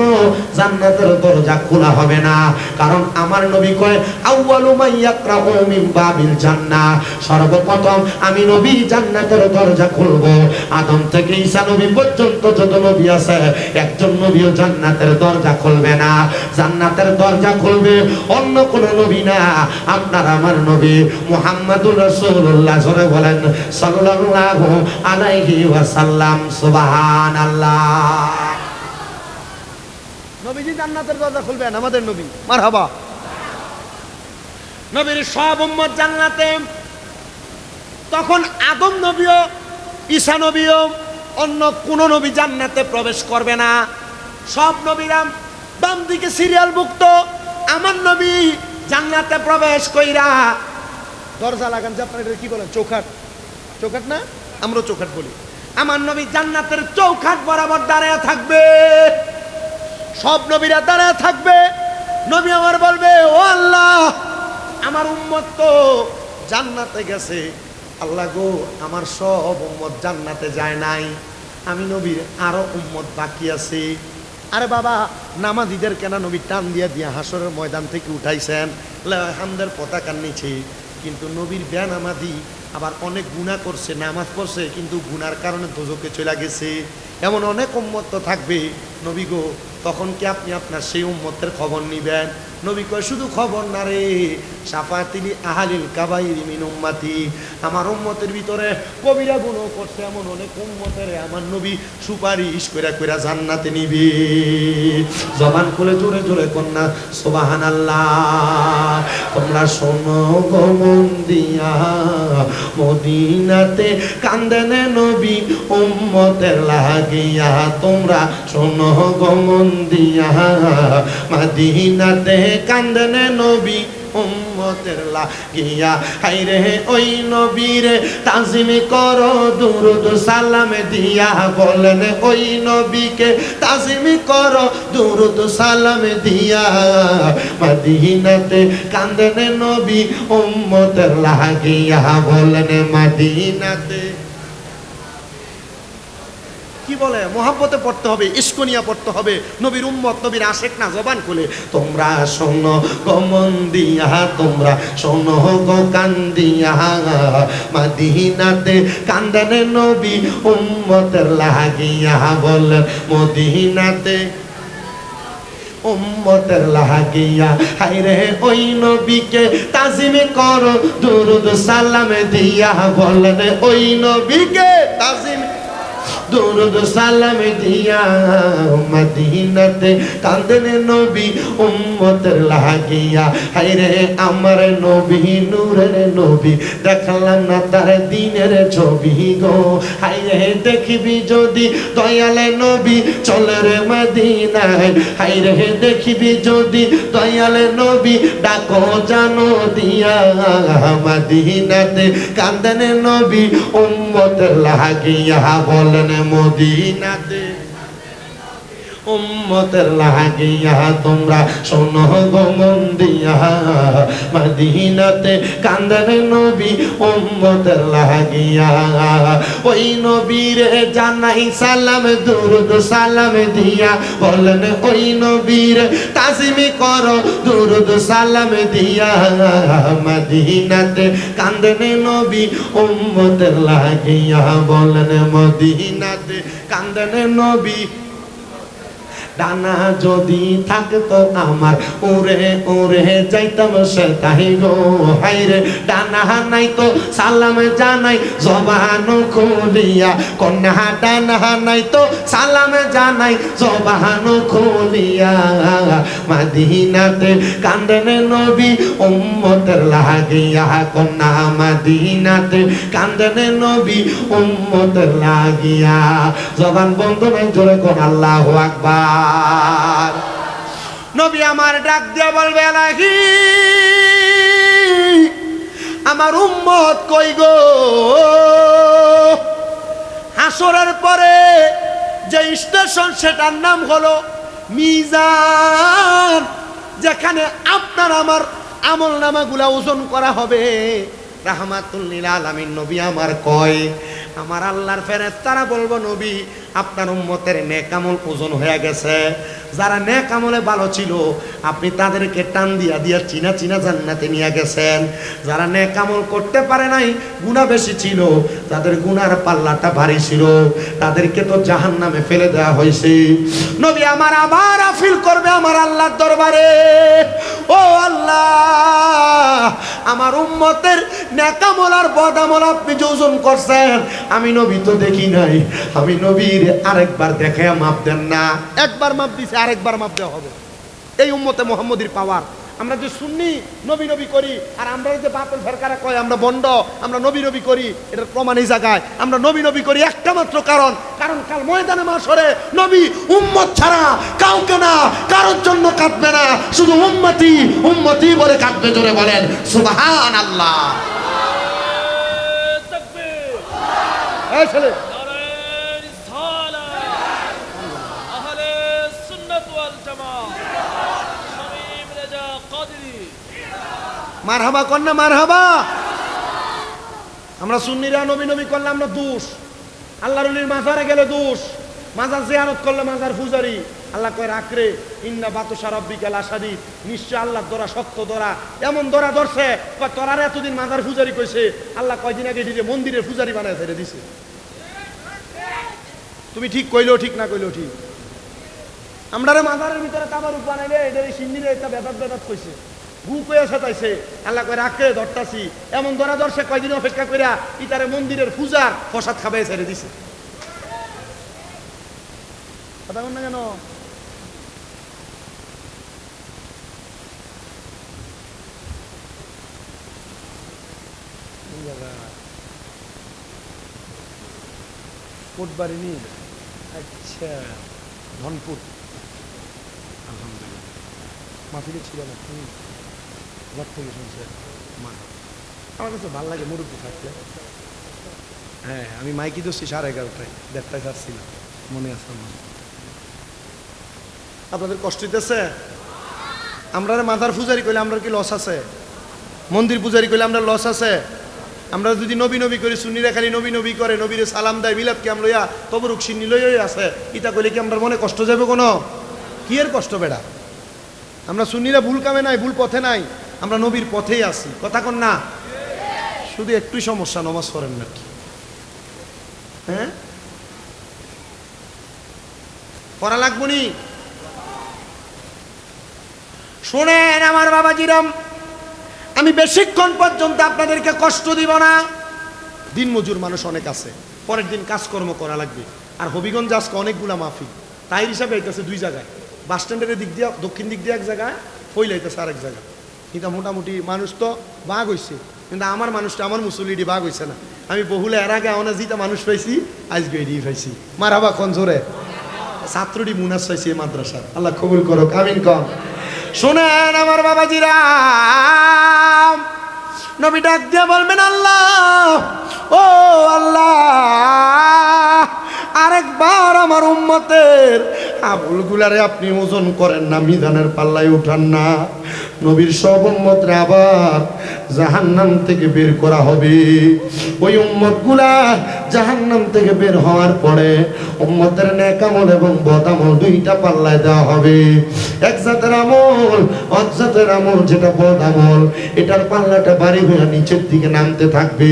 Speaker 2: জান্নাতের দরজা খোলা হবে না। কারণ আমার নবী কয় আউয়ালু মান ইয়াকরাউ মিন বাবিল জান্নাহ, সর্বপ্রথম আমি নবী জান্নাতের দরজা খুলব। আদম থেকে ঈসা নবী পর্যন্ত যত নবী আছে, একজন নবীও জান্নাতের দরজা খুলবে না। জান্নাতের দরজা খুলবে অন্য কোন নবী না, আপনার আমার নবী মুহাম্মাদুর রাসূলুল্লাহ। জোরে বলেন সাল্লাল্লাহু আলাইহি ওয়াসাল্লাম। সুবহানাল্লাহ। নবীজি জান্নাতের দরজা খুলবেন, আমাদের নবী। মারহাবা। নবীর সব উম্মত জান্নাতে। তখন আদম নবীও ঈসা নবীও অন্য কোন নবী জান্নাতে প্রবেশ করবে না। সব নবীরা বাম দিকে সিরিয়ালভুক্ত, আমার নবী জান্নাতে প্রবেশ কইরা দরজা লাগান। যে আপনারা কি বলেন? চৌখাট। চৌখাট না? আমরা চৌখাট বলি। আমার নবী জান্নাতের চৌখাট বরাবর দাঁড়ায় থাকবে, সব নবীরা দাঁড়ায় থাকবে। নবী আমার বলবে, ও আল্লাহ, আমার উম্মত তো জান্নাতে গেছে, আল্লাহ গো আমার সব উম্মত জান্নাতে যায় নাই, আমি নবীর আরো উম্মত বাকি আছে। আরে বাবা, নামাজীদের কেন নবী টান দিয়া দিয়া হাসরের ময়দান থেকে উঠাইছেন হামদের পতাকার নিচে, কিন্তু নবীর বেনামাজি আবার অনেক গুনাহ করছে, নামাজ পড়ছে, কিন্তু গুনার কারণে দোজখে চলে গেছে। এমন অনেক উম্মত তো থাকবে। নবী গো, তখন কি আপনি আপনার সেই উম্মতের খবর নিবেন? নবী কয়, শুধু খবর না রে, শাফাআতিলি আহলিল কাবাইরি মিন উম্মতি, আমার উম্মতের ভিতরে কবিরা গুনাহ করছে এমন অনেক উম্মতের আমার নবী সুপারিশ কইরা কইরা জান্নাতে নিবে। জবান খুলে জোরে জোরে কন্যা সুবহানাল্লাহ। তোমরা শোনো গো মন দিয়া, মদিনাতে কান্দেন নবী উম্মতের লাগিয়া। তোমরা শোনো গো মন দিয়া, মদিনাতে কান্দেন নবী উম্মতের লাগিয়া। হায়রে ওই নবীরে তাজিম করো, দুরুদ সালাম দিয়া। বলেন ওই নবীকে তাজিম করো, দুরুদ সালাম দিয়া। মদিনাতে কান্দেন নবী উম্মতের লাগিয়া। বলেন মদিনাতে কি বলে? মোহাব্বতে পড়তে হবে, ইস্কনিয়া পড়তে হবে। নবীর উম্মত, নবীর আশেক না। জবান খুলে তোমরা শোনো গো মন দিয়া, তোমরা শোনো গো কান দিয়া। মদিনাতে কান্দেন নবী উম্মতের লাগিয়া। বলেন মদিনাতে উম্মতের লাগিয়া। হায়রে ওই নবীকে তাজিম করো, দুরুদ সালাম দিয়া। বলেন ওই নবীকে তাজিম
Speaker 1: দুরুদ সালাম দিয়া মদিনাতে কাঁদেন নবী উম্মতের লাগিয়া হায়রে আমার নবী নূরের নবী দেখলাম না তার দিনের ছবি গো হায়রে দেখিবি যদি দয়ালে নবী চলে রে মদিনায় হায়রে দেখিবি যদি দয়ালে নবী ডাকো জানো দিয়া মদিনাতে কাঁদেন নবী উম্মতের লাগিয়া বলেন মদিনাতে উম্মতের লাগিয়া তোমরা শোনো গো মন দিয়া মদিনাতে কাঁদেন নবী উম্মতের লাগিয়া ওই নবীর জানাই সালাম দুরুদ সালাম দিয়া বলেন ওই নবীর তাজিমি করো দুরুদ সালাম দিয়া মদিনাতে কাঁদেন নবী উম্মতের লাগিয়া বলেন মদিনাতে কাঁদেন নবী ডানা যদি থাকতো আমার উড়ে উড়ে যাইতাম সে তাই গো হাইরে ডানা নাই তো সালাম জানাই জবান খুলিয়া কন্যা ডানা নাই তো সালাম জানাই জবান খুলিয়া মদিনাতে কান্দেন নবী উম্মতের লাগিয়া কন্যা মদিনাতে কান্দেন নবী উম্মতের লাগিয়া জবান বন্ধ নাই জোরে কোন আল্লাহু আকবার নবী আমার ডাক দিয়া বলবে লাগি আমার উম্মত কই গো হাসরের পরে যে স্টেশন সেটার নাম হলো মিজান যেখানে আপনার আমার আমল নামাগুলা ওজন করা হবে রাহমাতুল লিল আলামিন নবী আমার কয় আমার আল্লাহর ফেরেশতারা বলবো নবী আপনার উম্মতের নেক আমল ওজন হয়ে গেছে যারা নেক আমলে ভালো ছিল আপনি তাদেরকে টান দিয়া দিয়া চিনা চিনা জান্নাতে নিয়ে গেছেন যারা নেক আমল করতে পারে নাই গুনাহ বেশি ছিল তাদের গুনার পাল্লাটা ভারী ছিল তাদেরকে তো জাহান্নামে ফেলে দেওয়া হয়েছে নবী আমার আবার আপিল করবে আমার আল্লাহর দরবারে ও আল্লাহ আমার উম্মতের নেক আমল আর বদ আমল আপনি যে ওজন করছেন আমি নবী তো দেখি নাই আমি নবীর আরেকবার দেখে মাপ দেন না একবার মাপ দিছে আরেকবার মাপ দেওয়া হবে এই উম্মতে মুহাম্মদীর পাওয়ার আমরা যে সুন্নি নবী নবী করি আর আমরা যে বাপের ফেরকারা কয় আমরা বন্ড আমরা নবী নবী করি এটার প্রমাণ এই জায়গায় আমরা নবী নবী করি একটা মাত্র কারণ কাল ময়দানে মাশরে নবী উম্মত ছাড়া কাউকে না কারোর জন্য কাঁদবে না শুধু উম্মতি উম্মতি বলে কাঁদবে জোরে বলেন সুবহানাল্লাহ এই ছেলে মারহাবা কন্যা মারহাবা আমরা সুন্নিরা নবী নবী করলে আমরা দোষ আল্লাহর ওলির মাজারে গেলে দোষ মাজার জিয়ারত করলে মাজার পূজারি আল্লাহ কয় রাখরে ইন্না বাতুশা রাব্বিকা লাশাদীদ নিশ্চয় আল্লাহর দরা শক্ত দরা এমন দরা ধরছে কয় তোরারে এতদিন মাজার পূজারি কইছে আল্লাহ কয়দিন আগে দিলে মন্দিরের পূজারি বানায় ছেড়ে দিছে তুমি ঠিক কইলেও ঠিক না কইলেও ঠিক আমরারে মাজারের ভিতরে তাবারুক বানাইলে এদের সিন্নিরে একটা বেদাত কইছে গু কইয়া সাতাইছে আল্লাহ কয় রাখে ধরতাছি এমন ধরা ধরছে কয়দিন অপেক্ষা কইরা ইতারে মন্দিরের পূজার প্রসাদ খাবাই ছেড়ে দিছে কথা বল না কেন কোটবাড়ি নি আচ্ছা ধনপুর আলহামদুলিল্লাহ মাফিকে ছিল না ঘর থেকে শুনছে মা আমার কাছে ভালো লাগে মুরব্বী থাকতে হ্যাঁ আমি মাইকি দোষী 11:30টায় 1:30টায় ছাড়ছিলাম মনে আছে আমার আপনাদের কষ্ট হইতেছে আমরা মাথার পূজারি কইলে আমরা কি লস আছে মন্দির পূজারি কইলে আমরা লস আছে আমরা যদি নবী নবী করি সুন্নিরা খালি নবী নবী করে নবীরে সালাম দেয় মিলাদ কি আমরা তবরুক সিন্নি লইই আছে ইটা কইলে কি আমরা মনে কষ্ট যাবে কোনো কি এর কষ্ট বেড়া আমরা সুন্নিরা ভুল কামে নাই ভুল পথে নাই আমরা নবীর পথেই আছি কথা কন না শুধু একটুই সমস্যা নামাজ পড়েন না কি হ্যাঁ পড়া লাগবো নি শোনেন আমার বাবাজিরাম আমি বেশিক্ষণ পর্যন্ত আপনাদেরকে কষ্ট দিব না দিন মজুর মানুষ অনেক আছে পরের দিন কাজকর্ম করা লাগবে
Speaker 2: আর হবিগঞ্জ আজকে অনেকগুলা মাহফিল তাই হিসাবে আইতেছে 2 জায়গায়, বাস স্ট্যান্ডের দিক দিয়ে দক্ষিণ দিক দিয়ে এক জায়গায়, ফইলাইতেছে আরেক জায়গায়। কিন্তু মোটামুটি মানুষ তো বাঘ হয়েছে, কিন্তু আমার মানুষটা আমার মুসল্লিটি বাঘ হয়েছে না। আমি বহুলে এর আগে অনেক জিতা মানুষ পাইছি, আজকে এডি পাইছি। মারাবা কোন জোরে ছাত্রটি মুনাস পাইছি এই মাদ্রাসা। আল্লাহ কবুল করো, আমিন কম। শোনেন আমার বাবাজিরা, নবী ডাক দিয়ে বলবেন আল্লাহ, ও আল্লাহ, আরেকবার আমার উম্মতের আমলগুলারে আপনি ওজন করেন না, মিজানের পাল্লায় উঠান না। নবীর সব উম্মতরে আবার জাহান্নাম থেকে বের করা হবে। ওই উম্মতগুলা জাহান্নাম থেকে বের হওয়ার পরে উম্মতের নেক আমল এবং বদ আমল 2টা পাল্লায় দেওয়া হবে। এক জাতের আমল, এক জাতের আমল যেটা বদ আমল, এটার পাল্লাটা ভারী হয়ে নিচের দিকে নামতে থাকবে,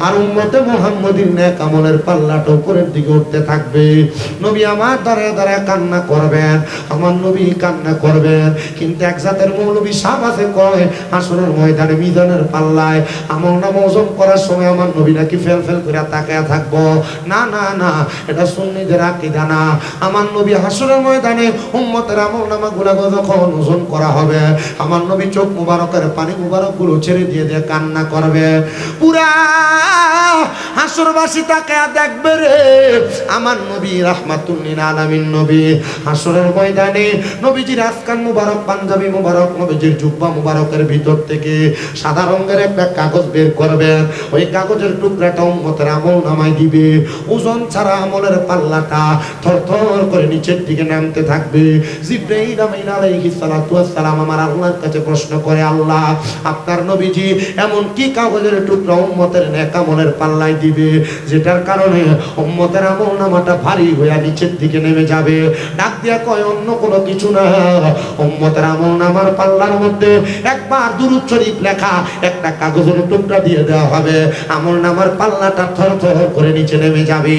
Speaker 2: আর উম্মতে মুহাম্মদীর নেক আমলের পাল্লাটা উপরের দিকে উঠতে থাকবে। নবী আমার দাঁড়ায় দাঁড়ায় কান্না করবেন, আমার নবী কান্না করবেন। কিন্তু এক জাতের মৌলবী সাপ আছে কয় হাসরের ময়দানে মিজানের পাল্লায় আমল নাম ওজন করার সময় আমার নবী নাকি ফেল ফেল করে তাকায়া থাকবো। না না না, এটা সুন্নিদের আকীদা না। আমার নবী হাসরের ময়দানে উম্মতের আমল নামাগুলো যখন ওজন করা হবে, আমার নবী চোখ মুবারকের পানি মুবারক গুলো ছেড়ে দিয়ে দিয়ে কান্না করবে। পুরা হাসরবাসী তাকায়া দেখবে রে আমার নবী রাহমাতুল লিল আলামিন নবী হাসরের ময়দানে নবীজির আসকান মুবারক, পাঞ্জাবি মুবারক, নবীজির জুব্বা মুবারকের ভিতর থেকে সাদা রঙের একটা কাগজ বের করবেন। ওই কাগজের টুকরাটা উম্মতের আমল নামায় দিবে। ওজন ছাড়া আমলের পাল্লাটা থরথর করে নিচের দিকে নামতে থাকবে। জিবরাইল আলাইহিস সালাতু ওয়াস সালাম আমার আল্লাহর কাছে প্রশ্ন করে, আল্লাহ, আপনার নবীজি এমন কি কাগজের টুকরা উম্মতের নেক আমলের পাল্লায় দিবে যেটার কারণে উম্মতের আমল নামাটা ভারী হয়ে নিচের দিকে নেমে যাবে? ডাক দিয়া কয়, অন্য কোনো কিছু না, উম্মতের আমল নামার পাল্লার মধ্যে একবার দুরূদ শরীফ লেখা একটা কাগজের টুকরা দিয়ে দেওয়া হবে, আমল নামার পাল্লাটা থরথর করে নিচে নেমে যাবে।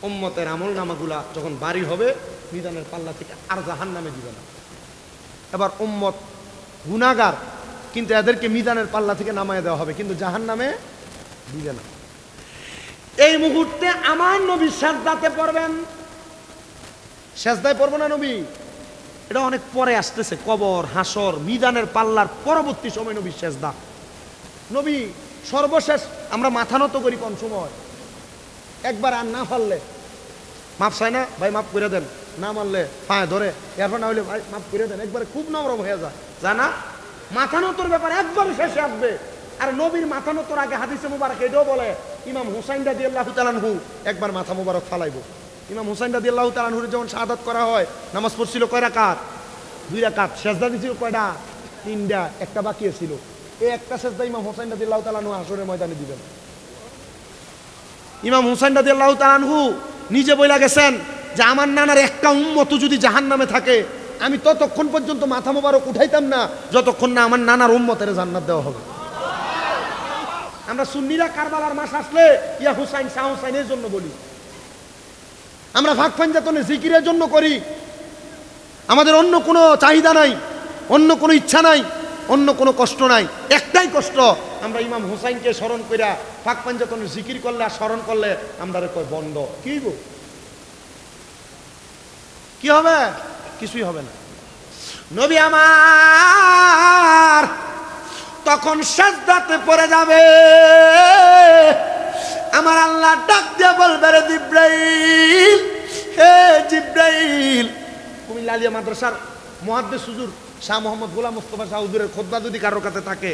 Speaker 2: উম্মতের আমল নামাগুলা যখন ভারী হবে মিজানের পাল্লা থেকে আর জাহান্নামে দিবে না। এবার উম্মত গুনাহগার, কিন্তু এদেরকে মিজানের পাল্লা থেকে নামায় দেওয়া হবে, কিন্তু জাহান্নামে দিবে না। এই মুহূর্তে আমার নবী সেজদাতে পড়বেন। সেজদায় পড়বো না নবী, এটা অনেক পরে আসতেছে। কবর, হাসর, মিজানের পাল্লার পরবর্তী সময় নবী সেজদা। নবী সর্বশেষ আমরা মাথা নত করি কোন সময়? একবার আর না পারলে মাপ চাই না, ভাই মাফ করে দেন, না মানলে পায়ে ধরে, এরপর না হলে ভাই মাফ করে দেন, একবারে খুব নরম হয়ে যায়, জানা? মাথা নতর ব্যাপার একবার শেষে আসবে। আর নবীর মাথা নতর আগে হাদিসে মুবারক এটাও বলে, ইমাম হুসাইন রাদিয়াল্লাহু তাআলা আনহু একবার মাথা মুবারক ফালাইব। ইমাম হুসাইন রাদিয়াল্লাহু তাআলা আনহুর যখন শাহাদাত করা হয়, নামাজ পড়ছিল কয় রাকাত? 2 রাকাত। সেজদা দিছিল কয়টা? 3টা, একটা বাকি ছিল। এই একটা সেজদা ইমাম হুসাইন রাদিয়াল্লাহু তাআলা আনহু হাসরের ময়দানে দিবেন। ইমাম হুসাইন রাদিয়াল্লাহু তাআলা আনহু নিজে বইলা গেছেন যে আমার নানার একটা উম্মত যদি জাহান্নামে থাকে, আমি ততক্ষণ পর্যন্ত মাথা মোবারক উঠাইতাম না যতক্ষণ না আমার নানার উম্মতের জান্নাত দেওয়া হবে। আমরা সুন্নিরা কারবালার মাস আসলে ইয়া হুসাইন, শাহ হুসাইনের জন্য বলি। আমরা ভাগ পাঞ্জাতনের জিকিরের জন্য করি। আমাদের অন্য কোনো চাহিদা নাই, অন্য কোনো ইচ্ছা নাই, অন্য কোনো কষ্ট নাই। একটাই কষ্ট, আমরা ইমাম হুসাইনকে স্মরণ কইরা ফাঁক পাঞ্জাতনের জিকির করলে আর স্মরণ করলে আমরা কয় বন্ধ। কি গো, কি হবে? কিছুই হবে না। নবী আমার তখন সাজদাতে পড়ে যাবে। আমার আল্লাহ ডাক দিয়ে বলবে, রে জিব্রাইল, হে জিব্রাইল। কুমিল্লা আলিয়া মাদ্রাসার মুহাদ্দিস হুজুর শাহ মোহাম্মদ গোলাম মুস্তাফা শাহ হুজুরের খুতবা যদি কারোর কাছে থাকে,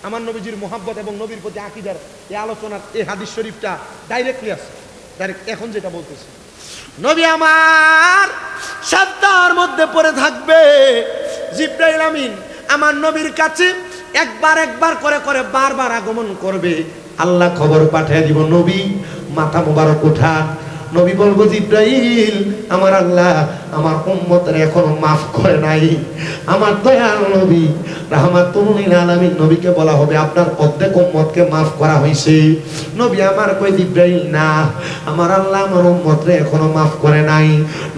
Speaker 2: আমার নবীজির মুহাব্বত এবং নবীর প্রতি আকীদার এই আলোচনার এই হাদিস শরীফটা ডাইরেক্টলি আছে, ডাইরেক্ট এখন যেটা বলতেছি। নবী আমার সাজদার মধ্যে পড়ে থাকবে। জিব্রাইল আমিন আমার নবীর কাছে একবার একবার করে করে বারবার আগমন করবে। আল্লাহ খবর পাঠিয়ে দিব, নবী মাথা মুবারক উঠান।
Speaker 1: নবী বলবো জিব্রাইল আমার আল্লাহ আমার উম্মতের এখনো মাফ করে নাই। আমার দয়াল নবী রাহমাতুল লিল আলামিন নবীকে বলা হবে আপনার অর্ধেক উম্মতকে মাফ করা হয়েছে। নবী আমার কই জিব্রাইল না, আমার আল্লাহ আমার উম্মতরে এখনো মাফ করে নাই।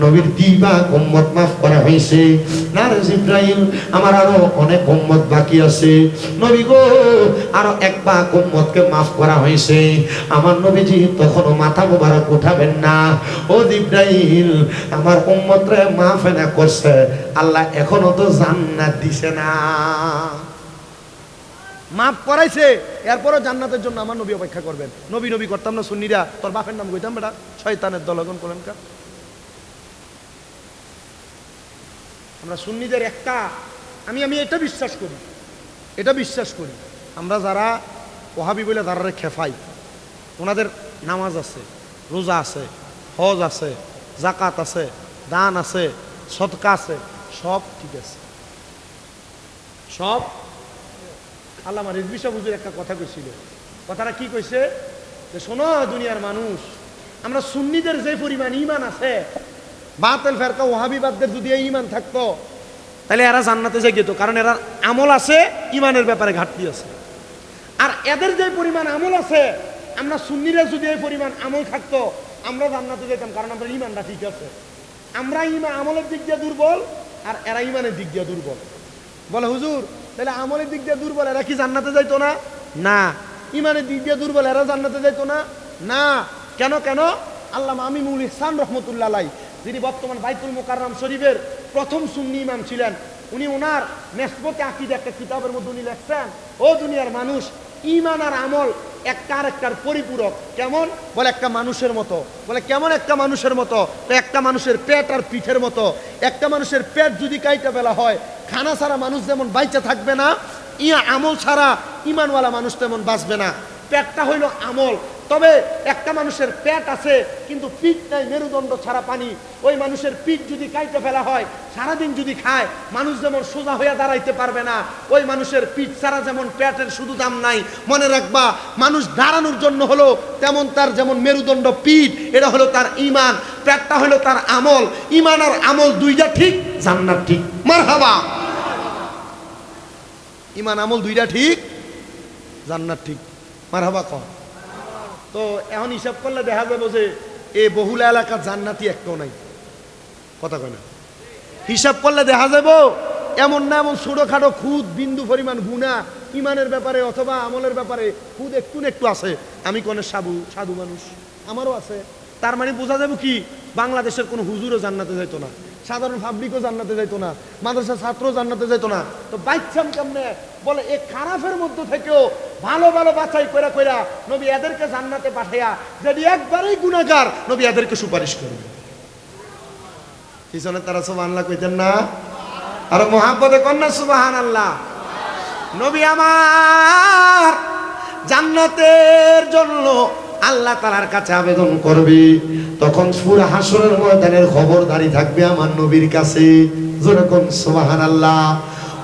Speaker 1: নবীর দিবা উম্মত মাফ করা হয়েছে না রে জিব্রাইল, আমার আরো অনেক উম্মত বাকি আছে। নবী গো আরো এক ভাগ উম্মতকে মাফ করা হয়েছে। আমার নবীজি তখনও মাথা মোবারক উঠাবেন না। ও জিব্রাইল আমার উম্মতরে মাফ না করছে আল্লাহ এখনো তো জান্নাত দিছে না।
Speaker 2: মাফ করাইছে, এরপরও জান্নাতের জন্য আমার নবী অপেক্ষা করবেন। নবী নবী করতাম না সুন্নিরা, তোর বাপের নাম কইতাম বেটা, শয়তানের দলগণ করলেন কা। আমরা সুন্নিদের একটা আমি এটা বিশ্বাস করি, আমরা যারা ওহাবি বলে যারা খেফাই, ওনাদের নামাজ আছে, রোজা আছে, হজ আছে, জাকাত আছে, দান আছে, সদকা আছে, সব ঠিক আছে, সব। আল্লামা রিজভী সাহেব হুজুর একটা কথা কইছিল, কথাটা কি কইছে যে শোনো দুনিয়ার মানুষ, আমরা সুন্নিদের যে পরিমাণ ঈমান আছে, বাতিল ফেরকা ওহাবিবাদদের যদি এই ঈমান থাকতো তাহলে এরা জান্নাতে যাই যেত, কারণ এরা আমল আছে, ঈমানের ব্যাপারে ঘাটতি আছে। আর এদের যে পরিমাণ আমল আছে, আমরা সুন্নিরা যদি এই পরিমাণ আমল থাকতো আমরা জান্নাতে যেতাম, কারণ আমরা ঈমানটা ঠিক আছে। আমরা আমলের দিক দিয়ে দুর্বল আর এরা ঈমানের দিক দিয়ে দুর্বল। বলে হুজুর তাহলে আমলের দিক দিয়ে দুর্বল এরা কি জান্নাতে যাইতো না? না। ঈমানের দিক দিয়ে দুর্বল এরা জান্নাতে যাইতো না? না। কেন? আল্লামা আমিনুল ইহসান রহমতুল্লাহ আলাইহি, যিনি বর্তমান বাইতুল মুকাররম শরীফের প্রথম সুন্নি ইমাম ছিলেন, উনি ওনার নেসবতে আকীদা একটা কিতাবের মধ্যে উনি লিখছেন, ও দুনিয়ার মানুষ, ঈমান আর আমল একটা আরেকটার পরিপূরক। কেমন? বলে একটা মানুষের মতো। বলে কেমন একটা মানুষের মতো? একটা মানুষের পেট আর পিঠের মতো। একটা মানুষের পেট যদি কাইটা ফেলা হয়, খানা ছাড়া মানুষ যেমন বাইচা থাকবে না, আমল ছাড়া ঈমানওয়ালা মানুষ তেমন বাঁচবে না। পেটটা হইল আমল, তবে একটা মানুষের পেট আছে কিন্তু পিঠ নাই, মেরুদণ্ড ছাড়া পানি। ওই মানুষের পিঠ যদি কাইতে ফেলা হয়, সারাদিন যদি খায়, মানুষ যেমন সোজা হইয়া দাঁড়াইতে পারবে না, ওই মানুষের পিঠ ছাড়া যেমন পেটের শুধু দাম নাই, মনে রাখবা মানুষ দাঁড়ানোর জন্য হলো তেমন তার যেমন মেরুদণ্ড পিঠ, এটা হলো তার ঈমান, পেটটা হলো তার আমল। ঈমান আর আমল দুইটা ঠিক, জান্নাত ঠিক। মারহাবা। ঈমান আমল দুইটা ঠিক, জান্নাত ঠিক। মারহাবা কর। তো এখন হিসাব করলে দেখা যাবে যে এই বহুলা এলাকার জান্নাতি একটাও নাই। কথা কয় না? হিসাব করলে দেখা যাবো এমন না এমন ছোটখাটো খুদ বিন্দু পরিমাণ গুনাহ ঈমানের ব্যাপারে অথবা আমলের ব্যাপারে খুদ একটু আছে। আমি কোন সাধু মানুষ, আমারও আছে। তার মানে বোঝা যাবে কি, বাংলাদেশের কোনো হুজুরও জান্নাতে যাইতো না, সাধারণ পাবলিকও জান্নাতে যাইতো না, মাদ্রাসার ছাত্রও জান্নাতে যাইতো না। তো বাইচ্ছাম কেমনে? বলে এই খারাপের মধ্যে থেকেও ভালো ভালো বাছাই কইরা নবী এদেরকে জান্নাতে পাঠাইয়া, যদি একবারেই গুনাহগার নবী এদেরকে সুপারিশ করবে। পিছনে তারা সুবহানাল্লাহ কইতেন না? আর মুহাব্বতে কন্যা সুবহানাল্লাহ। নবী আমার জান্নাতের জন্য আল্লাহ তাআলার কাছে আবেদন করবে, তখন সূরা হাসরের ময়দানের খবরদারি থাকবে আমার নবীর কাছে। যেরকম সুবহানাল্লাহ।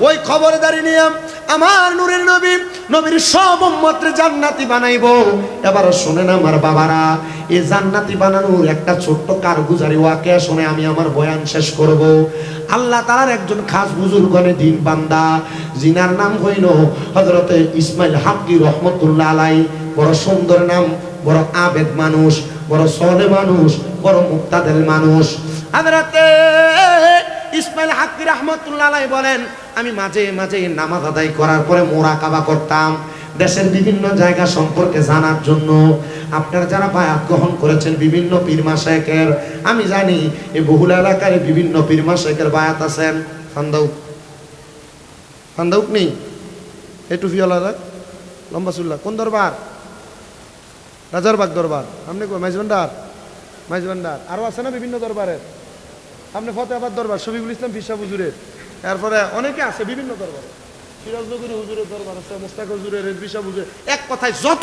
Speaker 2: ওই খবরদারি নিয়ে আমার নূরের নবীর সব উম্মতরে জান্নাতি বানাইবো। এবার শুনেন আমার বাবারা, এই জান্নাতি বানানোর একটা ছোট্ট কারগুজারি ওয়াকিয়া শুনে আমি আমার বয়ান শেষ করব। আল্লাহ তাআলার একজন খাস বুজুর্গনে দিন বান্দা, জিনার নাম হইল হযরতে ইসমাইল হাক্কি রহমতুল্লাহ আলাইহি। বড় সুন্দর নাম, বড় আবেদ মানুষ, বড় সলে মানুষ, বড় মুক্তাদের মানুষ। হযরতে ইসমাইল হাক্কি রহমতুল্লাহ আলাইহি বলেন, আমি মাঝে মাঝে নামাজ আদায় করার পরে মুরাকাবা করতাম দেশের বিভিন্ন জায়গা সম্পর্কে জানার জন্য। আপনারা যারা বায়াত গ্রহণ করেছেন বিভিন্ন পীর মাশায়েখের, আমি জানি এই বহুল এলাকায় বিভিন্ন পীর মাশায়েখের বায়াত আছেন। ফান্দাউক নেই এই টুফিওয়ালা লম্বা চুল্লা কোন দরবার? রাজারবাগ দরবার। আপনি কই? মাইজভান্ডার আরো আছে না বিভিন্ন দরবারের? আপনি ফতেহাবাদ দরবার, শফিকুল ইসলাম ফিরসা হুজুরের, এরপরে অনেকে আছে বিভিন্ন দরবারে, সিরাজনগরী হুজুরের দরবার আছে, মুস্তাক হুজুরের, রেজভী সাহেব হুজুরের, এক কথায় যত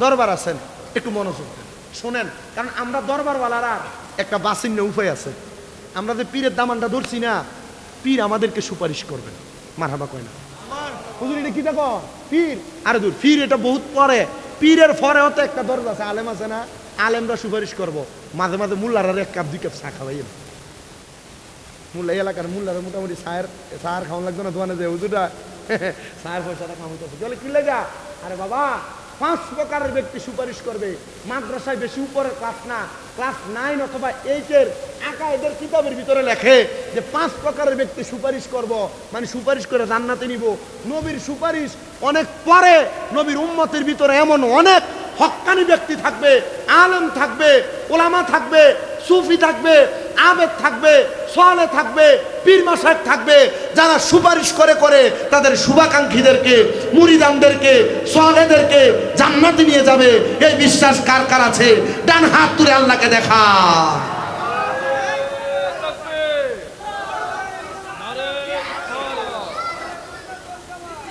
Speaker 2: দরবার আছেন একটু মনোযোগ দেন, শোনেন। কারণ আমরা দরবারওয়ালারা একটা বাসিন্য উপায় আছে, আমরা যে পীরের দামানটা ধরছি না, পীর আমাদেরকে সুপারিশ করবেন। মারহাবা কয় না? হুজুর এটা কি দেখো পীর? আরে দূর, পীর এটা বহুত পরে, পীরের পরে হতে একটা দরজা আছে, আলেম আছে না? আলেমরা সুপারিশ করব, মাঝে মাঝে মোল্লারা 1 কাপ 2 কাপ চা খাওয়াই। মোল্লা এলাকার মোল্লারা মোটামুটি চায়ের খাওয়ান লাগতো না, দোকানে যে হুজুরটা চায়ের পয়সাটা খাওয়াইতেছে, বলে কি লেগা? আরে বাবা 5 প্রকারের ব্যক্তি সুপারিশ করবে। মাদ্রাসায় বেশি উপরের ক্লাস না, ক্লাস 9 অথবা 8 এর আকায়েদের কিতাবের ভিতরে লেখে যে 5 প্রকারের ব্যক্তি সুপারিশ করব, মানে সুপারিশ করে জান্নাতে নিব। নবীর সুপারিশ অনেক পরে, নবীর উম্মতের ভিতরে এমন অনেক হক্কানি ব্যক্তি থাকবে, আলেম থাকবে, ওলামা থাকবে, সুফি থাকবে, আবেদ থাকবে, সালেহ থাকবে, পীর মাশায়েখ থাকবে, যারা সুপারিশ করে করে তাদের শুভাকাঙ্ক্ষীদেরকে, মুরিদানদেরকে, সালেহদেরকে জান্নাতে নিয়ে যাবে। এই বিশ্বাস কার কার আছে? ডান হাত তুলে আল্লাহকে দেখা।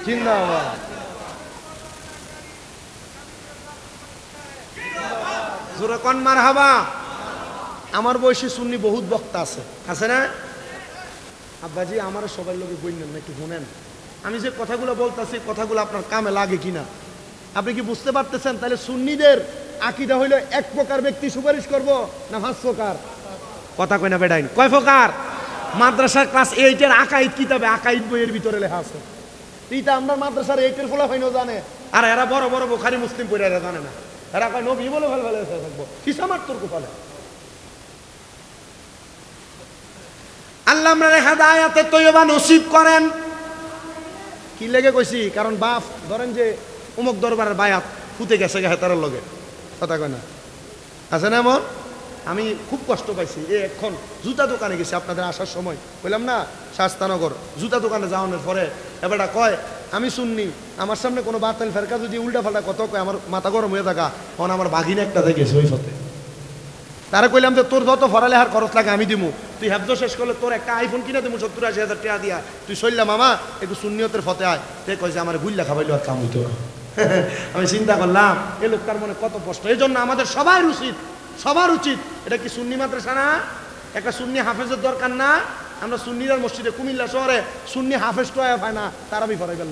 Speaker 2: জিন্দাবাদ। জোরে কোন মারহাবা। আমার বয়সী সুন্নি বহুত বক্তা আছে না আব্বাজি? আমার সবাই লোকে বললেন না, একটু শুনেন। আমি যে কথাগুলো বলতেছি কথাগুলো আপনার কামে লাগে কিনা আপনি কি বুঝতে পারতেছেন? তাহলে সুন্নিদের আকীদা হইল 1 প্রকার ব্যক্তি সুপারিশ করব না 5 প্রকার? কথা কই না বেডাইন, কয় প্রকার? মাদ্রাসার ক্লাস 8 এর আকাইদ কিতাবে, আকাইদ বইয়ের ভিতরে লেখা আছে। এইটা আমরা মাদ্রাসার 8 এর ফলা হইনো জানে, আর এরা বড় বড় বুখারী মুসলিম পড়ে এরা জানে না। এরা কয় নবী বলে ভালো ভালো থাকবো, হিসামার তোর কোপালে। আল্লাহ আমরা হেদায়েতে তৈয়বা নসিব করেন। কি লেগে কইছি? কারণ বাপ ধরেন যে অমুক দরবারের বায়াত ফুটে গেছে হেতারের লগে, কথা কয় না, আছে না এমন? আমি খুব কষ্ট পাইছি। এখন জুতা দোকানে গেছি আপনাদের আসার সময়, বললাম না শাস্তানগর, জুতা দোকানে যাওয়ানোর পরে এবারটা কয় আমি শুননি, আমার সামনে কোনো বাতিল ফেরকা যদি উল্টা ফাল্টা কত কয় আমার মাথা গরম হয়ে থাকা। তখন আমার বাঘিনে একটা গেছে ওই পথে, তারা কইলাম যে তোর যত ফরালেহার খরচ লাগে আমি দিমু, তুই হেফজ শেষ করলে তোর একটা আইফোন কিনে দিমু 70-80 হাজার টাকা দিয়া, তুই চললাম মামা একটু সুন্নিয়তের ফতে আয়। তে কয় যে আমার গুল্লা খাবাইলো আর কাম হইতো। আমি চিন্তা করলাম এ লোকটার মনে কত কষ্ট। এই জন্য আমাদের সবার উচিত এটা কি সুন্নি মাদ্রাসা না? একটা সুন্নি হাফেজের দরকার না? আমরা সুন্নিরার মসজিদে কুমিল্লা শহরে সুন্নি হাফেজ তো পায় না, তারাবি ফরাইবার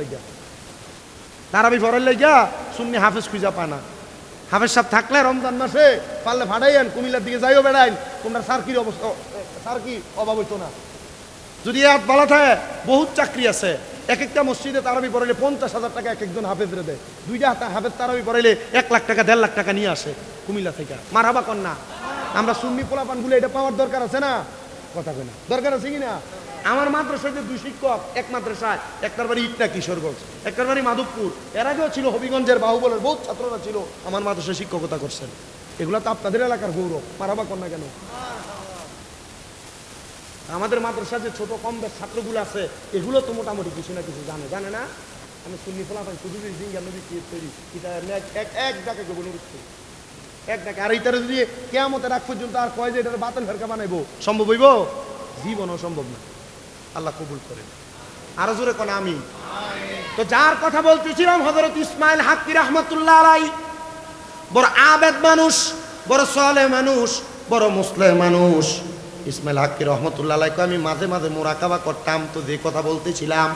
Speaker 2: লাগিয়া সুন্নি হাফেজ খুঁজা পায় না। হাফেজ সাহেব থাকলে রমজান মাসে পারলে ভাড়াইয়েন, কুমিল্লার দিকে যাইও বেড়াইন, তোমরা সার্কির অবস্থা সার্কি অভাব হইতো না। যদি হাত ভালো থাকে বহুত চাকরি আছে। এক একটা মসজিদে তারাবি পড়াইলে 50,000 টাকা এক একজন হাফেজরে দেয়। 2টা হাফেজ তারাবি পড়াইলে 1 লাখ টাকা 1.5 লাখ টাকা নিয়ে আসে কুমিল্লা থেকে। মারহাবা কন্যা। আমরা সুন্নি পোলাপান গুলো এটা পাওয়ার দরকার আছে না? কথা কই না, দরকার আছে কিনা? আমার মাদ্রাসায় 2 শিক্ষক, এক মাদ্রাসায়, একটার বাড়ি ইটনা কিশোরগঞ্জ, একটার বাড়ি মাধবপুর। এর আগেও ছিল হবিগঞ্জের বাহুবলের বহুত ছাত্ররা ছিল আমার মাদ্রাসায় শিক্ষকতা করছেন। এগুলো তো আপনাদের এলাকার গৌরব, মারহাবা কন্যা কেন? আমাদের মাদ্রাসা যে ছোট কম বেশ ছাত্রগুলো আছে এগুলো তো মোটামুটি কিছু না কিছু জানে না? আমি সুন্নি পোলাপান শুধু তৈরি এক ডাকে এক ডাকে। আর এইটারে যদি কিয়ামতের আগ পর্যন্ত আর কয় যে এটার বাতিল ফেরকা বানাইবো, সম্ভব হইব? জীবনও সম্ভব না। আল্লাহ কবুল করেন। আরো জোরে কোন আমি। তো যার কথা বলতেছিলাম হযরত ইসমাইল হাক্কি রাহমাতুল্লাহ আলাইহি, বড় আবেদ মানুষ, বড় সালেহ মানুষ, বড় মুসলিম মানুষ। ইসমাইল হাক্কি রহমতুল্লাহ আলাইহি আমি মাঝে মাঝে মুরাকাবা করতাম। তো যে কথা বলতেছিলাম,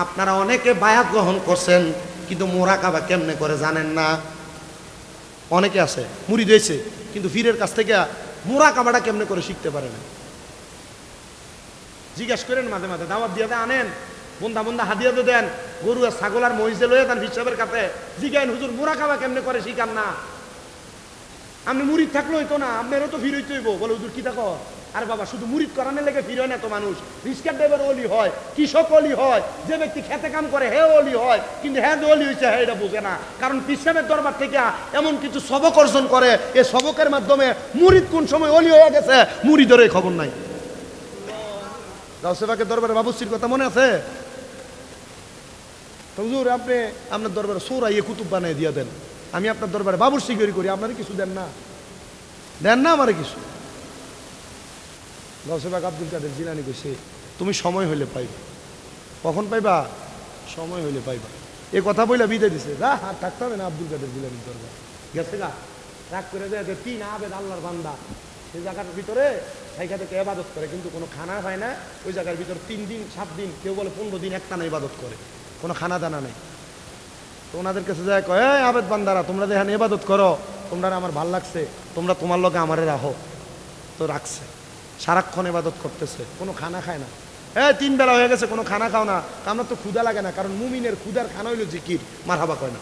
Speaker 2: আপনারা অনেকে বায়াত গ্রহণ করছেন কিন্তু মুরাকাবা কেমনে করে জানেন না। অনেকে আছে মুরিদ হয়েছে কিন্তু পীরের কাছ থেকে মুরাকাবাটা কেমনে করে শিখতে পারে না। জিজ্ঞাসা করেন, মাঝে মাঝে দাওয়াত দিয়ে আনেন, বন্ধা হাদিয়া তো দেন, গরু আর ছাগল আর মহিষে লয়ে দেন হিসাবের কাছে, জিজ্ঞাসেন হুজুর মুরাকাবা কেমনে করে শিখান না। আপনি মুরিদ থাকলে হইতো না, আপনারও তো ফির হইতে হইব। বলে হুজুর কি থাকো? আরে বাবা শুধু মুরিদ করানোর লেগে ফির হয় না তো মানুষ। রিক্সা ড্রাইভার ওলি হয়, কৃষক ওলি হয়, যে ব্যক্তি খেতে কাম করে হে ওলি হয়, কিন্তু হ্যাঁ যে ওলি হয়েছে হ্যাঁ এটা বোঝে না। কারণ পিসাবের দরবার থেকে এমন কিছু সবক অর্জন করে, এই সবকের মাধ্যমে মুরিদ কোন সময় ওলি হয়ে গেছে মুরিদের খবর নাই। গাউসেবাকের দরবারে বাবুসির কথা মনে আছে? হুজুর আপনি আপনার দরবারে সৌরাইয়ে কুতুব বানিয়ে দিয়ে দেন, আমি আপনার দরবারে বাবুর সিকিউরি করি, আপনারা কিছু দেন না আমারে কিছু। গাউসেবাক আব্দুল কাদের জিলানী কইছে তুমি সময় হইলে পাইবা। কখন পাইবা? সময় হইলে পাইবা। এই কথা বইলা বিদায় দিছে, যা আর থাকতে হবে না আব্দুল কাদের জিলানীর দরবার। গেছে গা রাগ করে দেয় 3 আবেদ আল্লাহর বান্দা সেই জায়গার ভিতরে সাইখা থেকে ইবাদত করে, কিন্তু কোনো খানা হয় না। ওই জায়গার ভিতর 3 দিন 7 দিন, কেউ বলে 15 দিন একটানা ইবাদত করে, কোনো খানা দানা নেই। তো ওনাদের কাছে যায় কয়, আবেদ বান্দারা তোমরা যে এখানে ইবাদত করো, তোমরা আমার ভাল লাগছে, তোমরা তোমার লগে আমারে রাখো। তো রাখছে, সারাক্ষণ ইবাদত করতেছে, কোনো খানা খায় না। 3 বেলা হয়ে গেছে, কোনো খানা খাও না। আমার তো ক্ষুধা লাগে না, কারণ মুমিনের ক্ষুধার খানা হইলো জিকির, মারহাবা কয় না।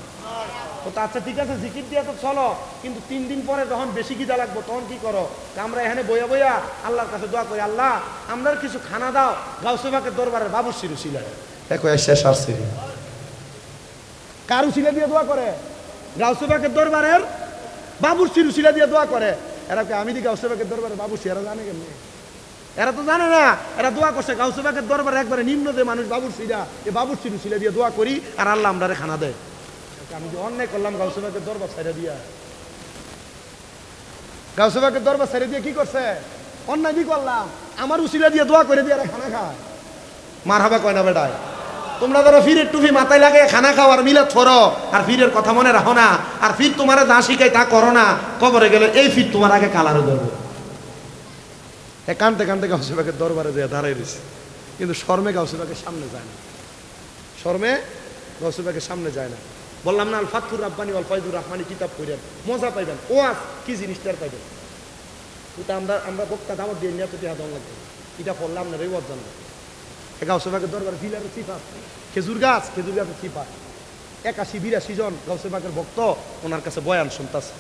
Speaker 2: তো আচ্ছা ঠিক আছে, জিকির দিয়ে তো চলো, কিন্তু 3 দিন পরে যখন বেশি খিদা লাগবো তখন কি করো? আমরা এখানে বইয়া বইয়া আল্লাহর কাছে দোয়া করি, আল্লাহ আমরা কিছু খানা দাও। গাউসে পাকের দরবারের বাবুর্চির উসিলায় শেষ আসছে। কার উসিলা দিয়ে দোয়া করে? গাউসে পাকের দরবারের বাবুর্চির উসিলা দিয়ে দোয়া করে। এরা কে আমি দি গাউসে পাকের দরবারের বাবুর্চি, এরা জানে কেমনি? এরা তো জানে না। এরা দোয়া করছে গাউসে পাকের দরবারে একবারে নিম্ন যে মানুষ বাবুর্চিরা, এই বাবুর্চির উসিলা দিয়ে দোয়া করি আর আল্লাহ আমরা খানা দেয়। আমি যে অন্যায় করলাম গাউসে পাকের দরবার ছেড়ে দিয়া, গাউসে পাকের দরবার ছেড়ে দিয়ে কি করছে? অন্যায় কি করলাম? আমার উসিলা দিয়ে দোয়া করে দিয়ে খানা খায়, মারহাবা কয় না বেটায়? তোমরা ধরো ফিরের টুপি মাথায় লাগে খানা খাও আর মিলাদ করো, আর ফিরের কথা মনে রাখো না, আর ফির তোমার যা শিখাই তা করো না। কবরে গেলে এই ফির তোমার আগে কালারে ধরবো। কানতে কানতে গাউসে পাকের দরবারে দিয়ে দাঁড়াই রয়েছে, কিন্তু শর্মে গাউসে পাকের সামনে যায় না। শর্মে গাউসে পাকের সামনে যায় না। বললাম না, আল ফাতহুর রাব্বানি ওয়াল ফায়দুর রহমানি কিতাব পড়েন, মজা পাইবেন। ওয়াজ কি জিনিসটার পাইবেন। এটা আমরা বক্তা দাওয়াত দিয়ে নিয়ে তো দেওয়া লাগবে। এটা পড়লাম না রে, ওয়াজ জানবো। গাউসে পাকের দরবারে ফিলারের সিফাত, খেজুর গাছের সিফাত। 81-82 জন গাউসে পাকের ভক্ত ওনার কাছে বয়ান শুনতাছে।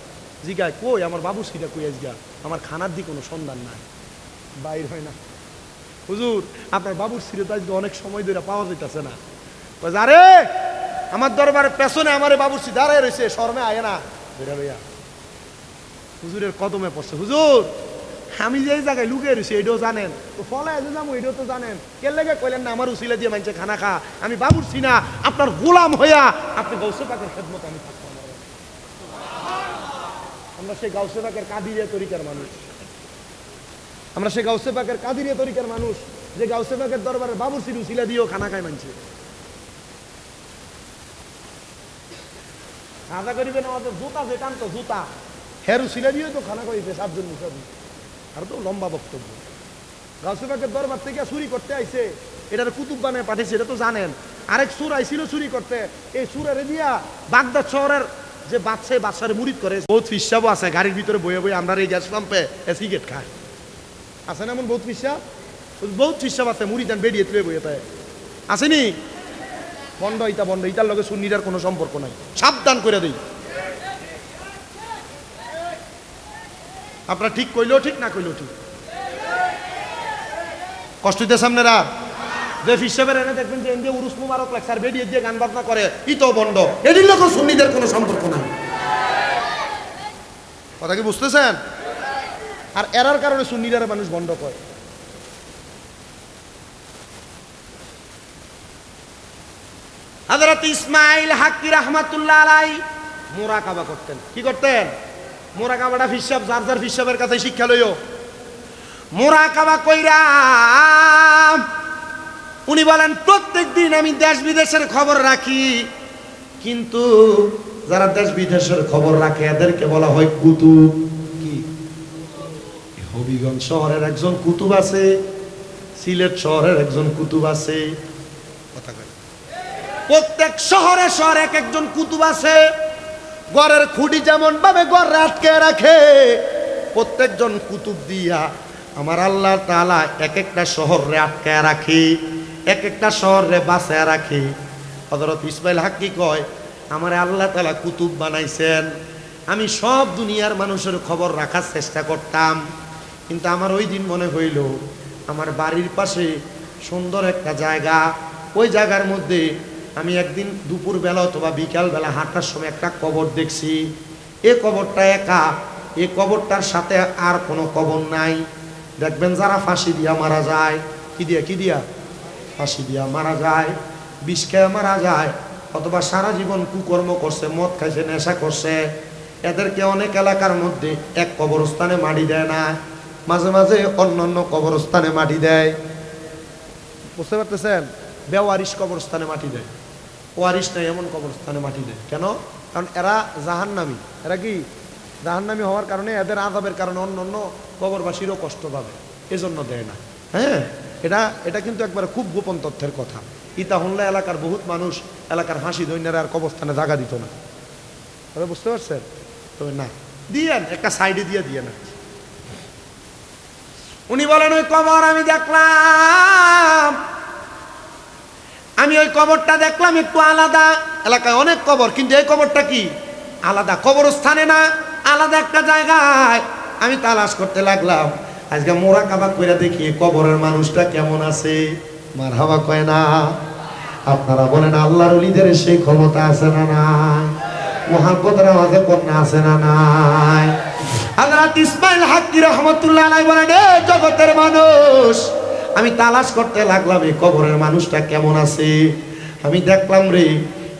Speaker 2: জিগায় কই আমার বাবুর্চিটা কই? আজগা আমার খানার দিকে কোনো সন্ধান নাই, বাইর হয় না। হুজুর আপনার বাবুর্চিরে তো আজকে অনেক সময় ধরে পাওয়া যাইতেছে না। আরে আমার দরবারের পেছনে আমার বাবুর্চি দাঁড়ায় রয়েছে, শর্মে আয় না বেরা লইয়া। হুজুরের কদমে পড়ছে, হুজুর আমি যে জায়গায় লুকিয়ে রয়েছি এটাও জানেন, তো ফলায় যে যাবো এটাও তো জানেন। কে লেগে কইলেন না আমার উসিলা দিয়ে মানছে খানা খা? আমি বাবুর্চি না, আপনার গোলাম হইয়া আপনি গাউসে পাকের খেদমত আমি থাকতাম। আমরা সেই গাউসে পাকের কাদিরিয়া তরিকার মানুষ, আমরা সেই গাউসে পাকের কাদিরিয়া তরিকার মানুষ, যে গাউসে পাকের দরবারের বাবুর্চির উসিলা দিয়েও খানা খায় মানছে। খাজা করিবেন আমাদের জুতা, যে টান তো জুতা হের উসিলা দিয়েও তো খানা খাইছে 7 জন মুসাফির। আর তো লম্বা বক্তব্য। গাউসে পাকের দরবার থেকে চুরি করতে আইছে, এটার কুতুব বানায় পাঠিয়েছে, এটা তো জানেন। আরেক সুর আইছিল চুরি করতে, এই সুরের দিয়া বাগদাদ শহরের যে বাদশারে মুরিদ করে। বহুত ফিসাবও আছে গাড়ির ভিতরে বয়ে বয়ে আমরা এই গ্যাস পাম্পে সিগারেট খায়, আছে না এমন বহুত ফিসাব? বহুত ফিসাব আছে, মুরিদান বেরিয়ে তুলে বইয়ে তাই আসেনি। বন্ধ ইটা বন্ধ, ইটার লগে সুন্নিরার কোনো সম্পর্ক নাই, সাবধান করে দিই। আপনারা ঠিক কইলেও ঠিক, না কইলেও ঠিক। কষ্ট দিতে সামনেরা যে ফিসাবের এনে দেখবেন যে এনে উরুস মুবারক লেকচার বেরিয়ে দিয়ে গান বাজনা করে, ইতো বন্ধ। এটির লগে সুন্নিদের কোনো সম্পর্ক নাই। কথা কি বুঝতেছেন? আর এরার কারণে সুন্নিরা মানুষ বন্ধ করে। হযরত ইসমাইল হাক্কি রাহমাতুল্লাহ আলাইহি মুরাকাবা করতেন। কি করতেন? মুরাকাবাটা ফিসাব যার যার ফিসাবের কাছে শিক্ষা লইও। মুরাকাবা কইরা উনি বলেন প্রত্যেক দিন আমি দেশ বিদেশের খবর রাখি, কিন্তু যারা দেশ বিদেশের খবর রাখে এদেরকে বলা হয় কুতুব। কি? হবিগঞ্জ শহরের একজন কুতুব আছে, সিলেট শহরের একজন কুতুব আছে। কথা কয় প্রত্যেক শহরে শহরে এক একজন কুতুব আছে। ঘরের খুঁটি যেমন ভাবে ঘর আটকে রাখে, প্রত্যেকজন কুতুব দিয়া আমার আল্লাহ তাআলা এক একটা শহরে আটকে রাখে, এক একটা শহরে বাঁচায় রাখে। হযরত ইসমাইল হাক্কি কয় আমার আল্লাহ তাআলা কুতুব বানাইছেন। আমি সব দুনিয়ার মানুষের খবর রাখার চেষ্টা করতাম, কিন্তু আমার ওই দিন মনে হইল আমার বাড়ির পাশে সুন্দর একটা জায়গা, ওই জায়গার মধ্যে আমি একদিন দুপুরবেলা অথবা বিকালবেলা হাঁটার সময় একটা কবর দেখছি। এ কবরটা একা, এ কবরটার সাথে আর কোনো কবর নাই। দেখবেন যারা ফাঁসি দিয়া মারা যায়, কি দিয়া ফাঁসি দিয়া মারা যায়, বিষ খেয়ে মারা যায়, অথবা সারা জীবন কুকর্ম করছে, মদ খাইছে, নেশা করছে, এদেরকে অনেক এলাকার মধ্যে এক কবরস্থানে মাটি দেয় না, মাঝে মাঝে অন্য কবরস্থানে মাটি দেয়। বুঝতে পারতেছেন? বেওয়ারিশ কবরস্থানে মাটি দেয়, ওয়ারিশ নাই এমন কবরস্থানে মাটি দেয়। কেন? কারণ এরা জাহান্নামী। এরা কি জাহান্নামী হওয়ার কারণে এদের আযাবের কারণে অন্য কবরবাসীরও কষ্ট পাবে, এজন্য দেয় না। হ্যাঁ, এটা কিন্তু একবারে খুব গোপন তথ্যের কথা। ইতা হলে এলাকার বহুত মানুষ এলাকার হাসি দৈন্যেরা আর কবরস্থানে জায়গা দিত না। তবে বুঝতে পারছেন? তবে না, দিয়েন, একটা সাইডে দিয়ে দিয়ে না। উনি বলেন ওই কবর আমি দেখলাম, আমি ওই কবরটা দেখলাম একটু আলাদা। এলাকায় অনেক কবর, কিন্তু এই কবরটা কি আলাদা, কবরস্থানে না, আলাদা একটা জায়গায়। আমি তালাশ করতে লাগলাম। আজকে মোরাকাবা কইরা দেখি কবরের মানুষটা কেমন আছে। মারহাবা কয় না? আপনারা বলেন আল্লাহর ওলিদের সেই ক্ষমতা আছে না নাই? মুহাব্বতের আওয়াজে কন্যা আছে না নাই? হযরত ইসমাইল হাক্কি রাহমাতুল্লাহ আলাইহি বলেন এ জগতের মানুষ, আমি তালাশ করতে লাগলাম এই কবরের মানুষটা কেমন আছে। আমি দেখলাম রে,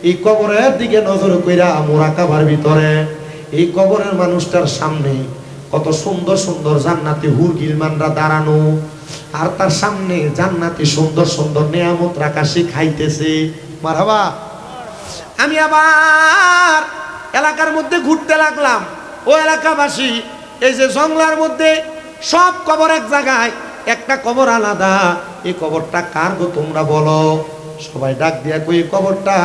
Speaker 2: এই কবরের দিকে নজর কইরা মুরাকাবার ভিতরে এই কবরের মানুষটার সামনে কত সুন্দর সুন্দর জান্নাতি হুর গিলমানরা দাঁড়ানো, আর তার সামনে জান্নাতি সুন্দর সুন্দর নিয়ামত রাকাশি খাইতেছে। মারহাবা। আমি আবার এলাকার মধ্যে ঘুরতে লাগলাম। ও এলাকাবাসী, এই যে জঙ্গলার মধ্যে সব কবর এক জায়গায়, একটা কবর আলাদা। এই কবরটা কার গো তোমরা বলো? সবাই ডাক দিয়া কই কবরটা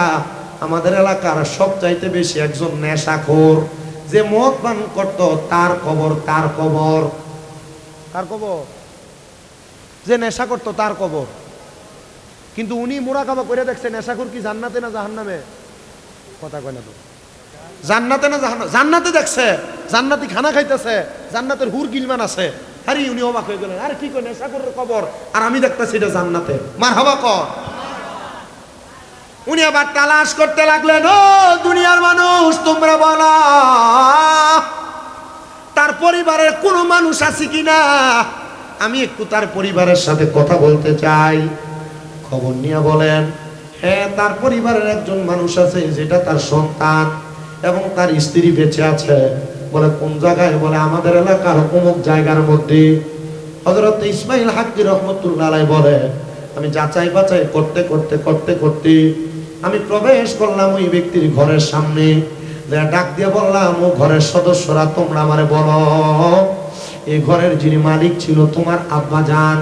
Speaker 2: আমাদের এলাকার সবচাইতে বেশি একজন নেশাখোর যে মদ পান করত তার কবর। তার কবর, তার কবর, যে নেশা করতো তার কবর। কিন্তু উনি মুরাকাবা করে দেখছে নেশাখোর কি জান্নাতে না জাহান্নামে? কথা কয় না তো। জান্নাতে না জাহান্নামে? জান্নাতে দেখছে, জান্নাতি খানা খাইতেছে, জান্নাতের হুর গিলমান আছে। আরে উনি অবাক হয়ে গেলেন, আরে কি কয় নেশাখোরের কবর আর আমি দেখতেছি এটা জান্নাতে। মারহাবা কর। উনি আবার তালাশ করতে লাগলেন, ও দুনিয়ার মানুষ তোমরা বলো তার পরিবারের কোনো মানুষ আছে কিনা, আমি একটু তার পরিবারের সাথে কথা বলতে চাই। খবর নিয়ে বলেন হ্যাঁ তার পরিবারের একজন মানুষ আছে, যেটা তার সন্তান এবং তার স্ত্রী বেঁচে আছে। বলে কোন জায়গায়? বলে আমাদের এলাকার অমুক জায়গার মধ্যে। হযরত ইসমাইল হাক্কি রহমতুল্লাহ আলাইহি বলে আমি যাচাই বাছাই করতে করতে করতে করতে আমি প্রবেশ করলাম ওই ব্যক্তির ঘরের সামনে। ডাক দিয়ে বললাম, ও ঘরের সদস্যরা তোমরা আমারে বলো এই ঘরের যিনি মালিক ছিল তোমার আব্বা জান,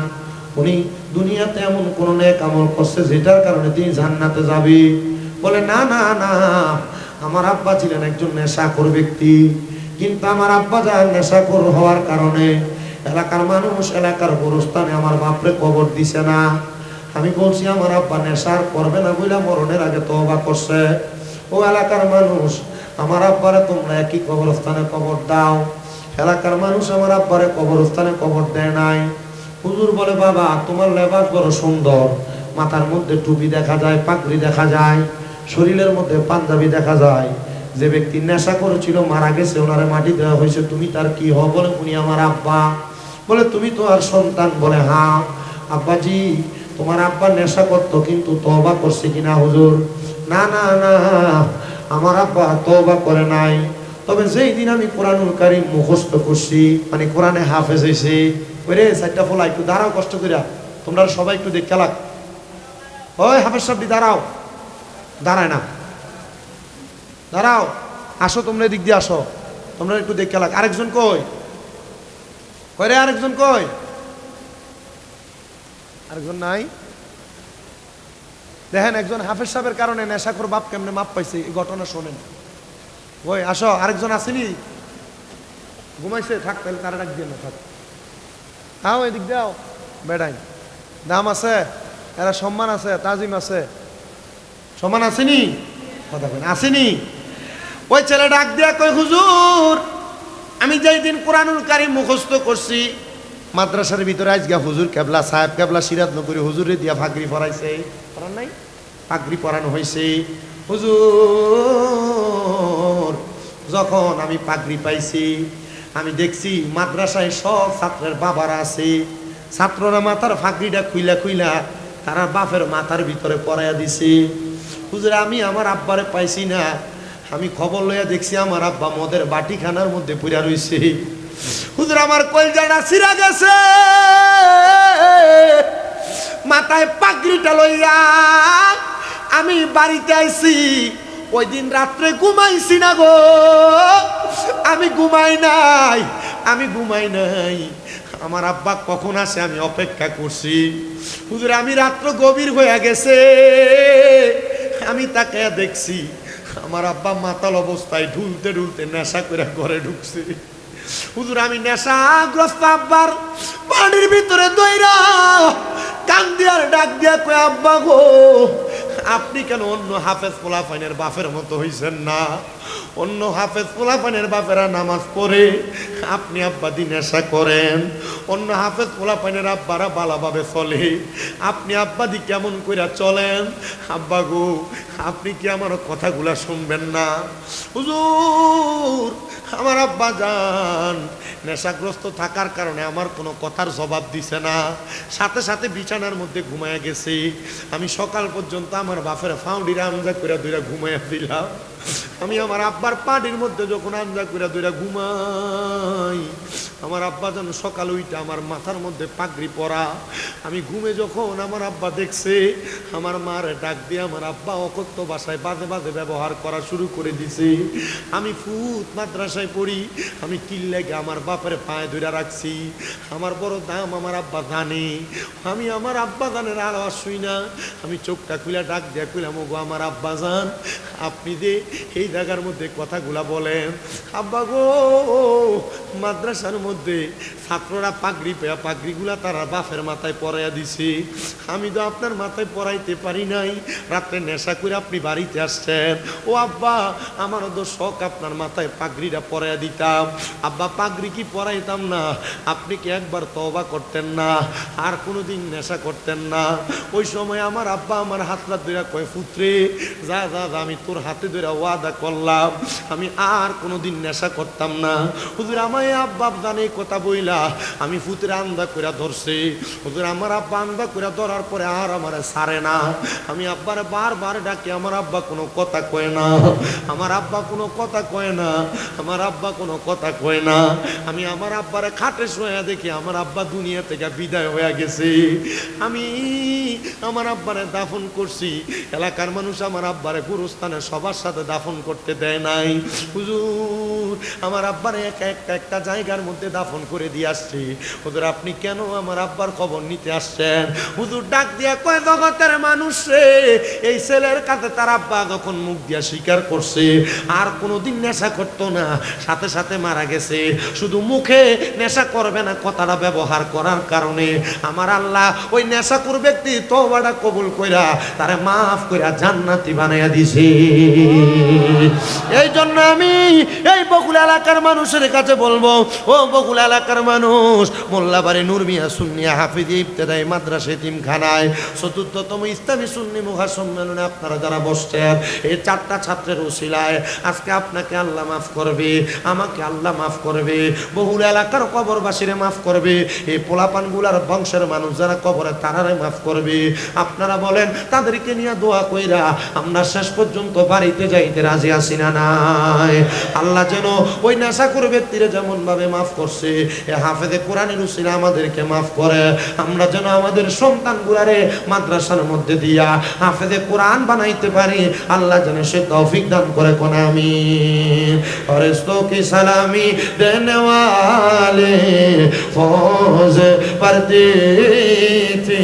Speaker 2: উনি দুনিয়াতে এমন কোন নেক আমল করছে যেটার কারণে তিনি জান্নাতে যাবে? বলে না না না, আমার আব্বা ছিলেন একজন নেশাখোর ব্যক্তি, কিন্তু আমার আব্বা জান নেশাখোর হওয়ার কারণে এলাকার মানুষ এলাকার গোরস্থানে আমার বাপরে কবর দিছে না। আমি বলছি আমার আব্বা নেশার করবে না বইলা মরণের আগে তওবা করছে। ও এলাকার মানুষ, আমার আব্বারে তোমরা একই কবরস্থানে কবর দাও। এলাকার মানুষ আমার আব্বারে কবরস্থানে কবর দেয় নাই। হুজুর বলে বাবা তোমার লেবাস বড় সুন্দর, মাথার মধ্যে টুপি দেখা যায়, পাগড়ি দেখা যায়, শরীরের মধ্যে পাঞ্জাবি দেখা যায়। যে ব্যক্তি নেশা করেছিল মারা গেছে, ওনারে মাটি দেওয়া হয়েছে, তুমি তার কি হও? বলে উনি আমার আব্বা। বলে তুমি তো আর সন্তান? বলে হ্যাঁ আব্বাজি, তোমার আব্বা নেশা করতো কিন্তু তওবা করছে কিনা হুজুর? না না না, আমার আব্বা তওবা করে নাই, তবে যেই দিন আমি কোরআনুল কারীম মুখস্থ করছি, মানে কোরআনে হাফেজ হয়েছি। ওরে চারটা ফলা একটু দাঁড়াও কষ্ট করিয়া, তোমরা সবাই একটু দেখতে লাগ। ওই হাফেজ সাহেব দাঁড়াও। দাঁড়ায় না, দাঁড়াও, আসো তোমরা এদিক দিয়ে আসো, তোমরা একটু দেখতে লাগ। আরেকজন কই? কই রে আরেকজন কই? আরেকজন নাই? দেখেন একজন হাফেজ সাহেবের কারণে নেশাখোর বাপ কেমনে মাপ পাইছে, এই ঘটনা শোনেন। ওই আসো, আরেকজন আসেনি? ঘুমাইছে? থাক তাহলে তারা ডাক দিয়ে না, থাক। আও এদিক দাও, বেড়াই দাম আছে, এরা সম্মান আছে, তাজিম আছে, সম্মান আসেনি? কথা বলেন আসেনি? ওই ছেলে ডাক দিয়া কই হুজুর, আমি যেই দিন কোরআনুল কারীম মুখস্থ করছি মাদ্রাসার ভিতরে আজকে হুজুর কেবলা সাহেব কেবলা সিরাত নগরী হুজুরে দিয়া ফাগরি পরাইছে, পড়ান নাই? ফাগরি পরানো হয়েছে। হুজুর যখন আমি পাগড়ি পাইছি, আমি দেখছি মাদ্রাসায় সব ছাত্রের বাবারা আছে, ছাত্ররা মাথার ফাগড়িটা খুইলা খুইলা তারা বাপের মাথার ভিতরে পরাইয়া দিছে। হুজুর আমি আমার আব্বারে পাইছি না, আমি খবর লইয়া দেখছি আমার আব্বা মদের বাটিখানার মধ্যে পুরা রইছে। হুজুর আমার কলজাটা ছিঁড়া গেছে, মাথায় পাগড়িটা লইয়া আমি বাড়িতে আইছি। ওই দিন রাত্রে ঘুমাইছি না গো, আমি ঘুমাই নাই, আমি ঘুমাই নাই। আমার আব্বা কখন আসে আমি অপেক্ষা করছি। হুজুর আমি রাত্র গভীর হয়ে গেছে, আমি তাকে দেখছি আমার আব্বা মাতাল অবস্থায় ঢুলতে ঢুলতে নেশা করে ঘরে ঢুকছে। হুজুর আমি নেশাগ্রস্ত আব্বার পানির ভিতরে দইরা কান দিয়ার ডাক দিয়া কয়, আব্বা গো আপনি কেন অন্য হাফেজ পোলাপাইনের বাপের মতো হইছেন না? অন্য হাফেজ পোলাপাইনের বাপেরা নামাজ পড়ে, আপনি আব্বা দি নেশা করেন। অন্য হাফেজ পোলাপাইনের আব্বারা ভালোভাবে চলে, আপনি আব্বা দি কেমন কইরা চলেন? আব্বা গো আপনি কি আমার কথাগুলা শুনবেন না? হুজুর আমার আব্বা জান নেশাগ্রস্ত থাকার কারণে আমার কোনো কথার জবাব দিছে না, সাথে সাথে বিছানার মধ্যে ঘুমায়া গেছে। আমি সকাল পর্যন্ত আমার বাপের ফাউন্ডিরা আমজা করে দুইরা ঘুমাইয়া দিলাম। আমি আমার আব্বার পাটির মধ্যে যখন আমজা করে দুইরা ঘুমাই, আমার আব্বা যেন সকাল উইটা আমার মাথার মধ্যে পাগড়ি পরা। আমি ঘুমে যখন আমার আব্বা দেখছে, আমার মার ডাক দিয়ে আমার আব্বা অকথ্য ভাষায় বাজে বাজে ব্যবহার করা শুরু করে দিছে। আমি ফুত মাদ্রাসায় পড়ি, আমি কিল্লেগে আমার বাপের পায়ে ধরে রাখছি। আমার বড় দাম আমার আব্বা জানে। আমি আমার আব্বা জানের আওয়াজ শুই না, আমি চোখটা খুলে ডাক দিয়া কইলাম, ওগো আমার আব্বা জান আপনি যে এই জায়গার মধ্যে কথাগুলা বলেন। আব্বা গো মাদ্রাসার মধ্যে ছাত্ররা পাগড়ি পেয়া পাগড়িগুলা তারা বাপের মাথায় পরাইয়া দিছে, আমি তো আপনার মাথায় পরাইতে পারি নাই। রাত্রে নেশা করে আপনি বাড়িতে আসছেন। ও আব্বা আমারও তো শখ আপনার মাথায় পাগড়িটা পরাইয়া দিতাম। আব্বা পাগড়ি কি পরাইতাম না, আপনি কি একবার তওবা করতেন না, আর কোনোদিন নেশা করতেন না? ওই সময় আমার আব্বা আমার হাতটা ধরে কয়, পুত্রে যা যা যা আমি তোর হাতে ধরে ওয়াদা করলাম আমি আর কোনোদিন নেশা করতাম না। হুজুর আমায় আব্বা জানে কথা বইলা আমি পুত্রে আন্দা করে ধরছে। হুজুর আমার আব্বা আন্দা করে ধরার পরে আর আমার ছাড়ে না। আমি আব্বারে বারবার ডাকি, আমার আব্বা কোনো কথা কয় না, আমার আব্বা কোনো কথা কয় না, আমার আব্বা কোনো কথা কয় না। আমি আমার আব্বারে খাটে শোয়া দেখি আমার আব্বা দুনিয়া থেকে বিদায় হয়ে গেছে। আমি আমার আব্বারে দাফন করছি, এলাকার মানুষ আমার আব্বারে গুরুস্থানে সবার সাথে দাফন করতে দেয় নাই। হুজুর আমার আব্বারে একটা জায়গার মধ্যে দাফন করে দিয়ে আসছি। হুজুর আপনি কেন আমার আব্বার খবর নিতে আসছেন? হুজুর ডাক দিয়া কয়, জগতের মানুষ রে, এই ছেলের কাছে তার আব্বা যখন মুখ দিয়া স্বীকার করছে আর কোনোদিন নেশা করতো না, সাথে সাথে মারা গেছে। শুধু মুখে নেশা করবে না কথাটা ব্যবহার করার কারণে আমার আল্লাহ ওই নেশাখোর ব্যক্তি তওবাটা কবুল কইরা তারে মাফ কইরা জান্নাতি বানাইয়া দিছে। এই জন্য আমি এই বকুল এলাকার মানুষের কাছে বলবো, ও বকুল এলাকার মানুষ, মোল্লাবাড়ি নূর মিয়া সুন্নিয়া হাফিজি ইবতেদায়ী মাদ্রাসা এতিমখানায় ৪র্থতম ইসলামী সুন্নি মহাসম্মেলনে আপনারা যারা বসছেন, এই 4টা ছাত্রের উসিলায় আজকে আপনাকে আল্লাহ মাফ করবে, আমাকে আল্লাহ মাফ করবে, বহুল এলাকার কবরবাসীরে মাফ করবে, এই পোলাপানগুলার বংশের মানুষ যারা কবরে তারারে মাফ করবে। আপনারা বলেন তাদেরকে নিয়ে দোয়া কইরা আমরা শেষ পর্যন্ত বাড়িতে যাইতে রাজি আছি না নাই? আল্লাহ যেন ওই নেশাখোর ব্যক্তিরে যেমন ভাবে মাফ করছে, এ হাফেজে কোরআনের উসিলা আমাদেরকে মাফ করে। আমরা যেন আমাদের সন্তানগুলারে মাদ্রাসার মধ্যে দিয়া হাফেজে কোরআন বানাইতে পারি, আল্লাহ যেন সে তৌফিক দান করে। কোন আমিন। ফেরেশতোं की सलामी देने वाले फौज पढ़ती थी,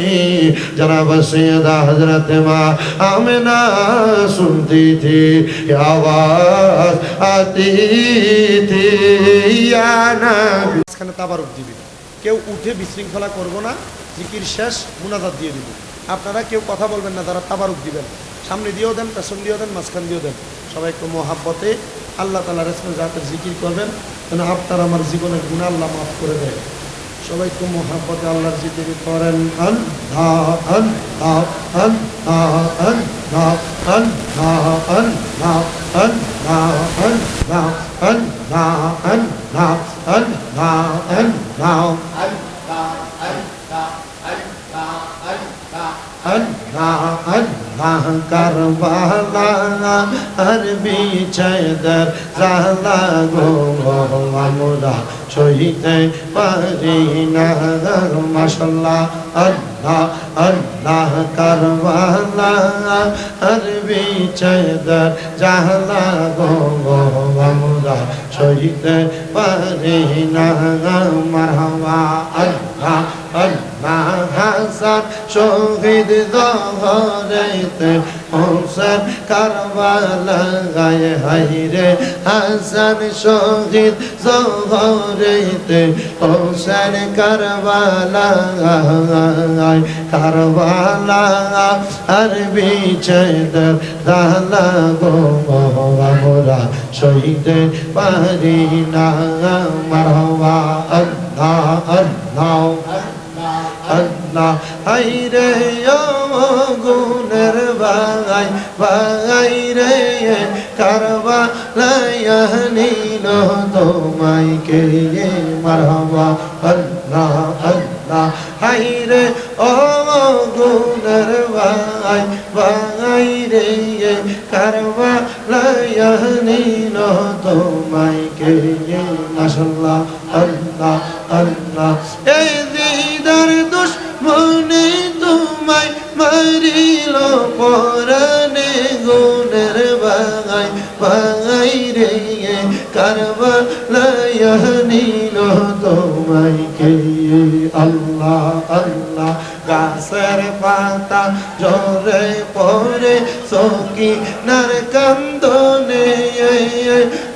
Speaker 2: जनाब सैयदा हजरत माँ आमिना सुनती थी, आवाज आती थी या नबी। এখানে তাবারুক দিবি, কেউ উঠে বিশৃঙ্খলা করব না, জিকির শেষ মুনাজাত দিয়ে দিব। আপনারা কেউ কথা বলবেন না, যারা তাবারুক দিবেন সামনে দিয়েও দেন, পেছন দিয়েও দেন, মাঝখান দিয়েও দেন। সবাই একটু মহাব্বতে আল্লাহ তাআলা রাসূল যাতে জিকির করবেন যেন আপনার আমার জীবনের গুনাহ আল্লাহ মাফ করে দেয়। সবাই একটু মহাব্বতে আল্লাহর জিকির করেন। আল্লাহ আল্লাহ আল্লাহ আল্লাহ আল্লাহ আল্লাহ আল্লাহ আল্লাহ আল্লাহ আল্লাহ আল্লাহ আল্লাহ अल्लाह अल्लाह करबला हर बिछदर ज़ाला गो আমরা সইতে পারি না মাশাআল্লাহ। अल्लाह अल्लाह करबला हर बिछदर ज़ाला गो আমরা সইতে পারি না মারহাবা। अल्लाह
Speaker 1: আল্লাহ হাসান শহীদ জহরেতে হোসেন কারবালায় হায়রে হাসান শহীদ জহরেতে হোসেন কারবালায় কারবালা আর বিছেদের দালা গো আমরা সইতে পারি না মারহাবা আল্লাহ আল্লাহ আল্লাহ হায়রে ও গুনের ভাই ভাই রে কারবালায় নিল তোমায় কে মারহাবা আল্লাহ আল্লাহ হায়রে ও গুনের ভাই ভাই রে কারবালায় নিল তোমায় কে মাশাআল্লাহ আল্লাহ আল্লাহ এই দিদার দুশমনে তোমায় মারিল পরানে গুনের ভাই ভাই রে কারবালায় নিল তোমায় কে আল্লাহ আল্লাহ গাছের পাতা ঝরে পড়ে সকিনার কান্দনে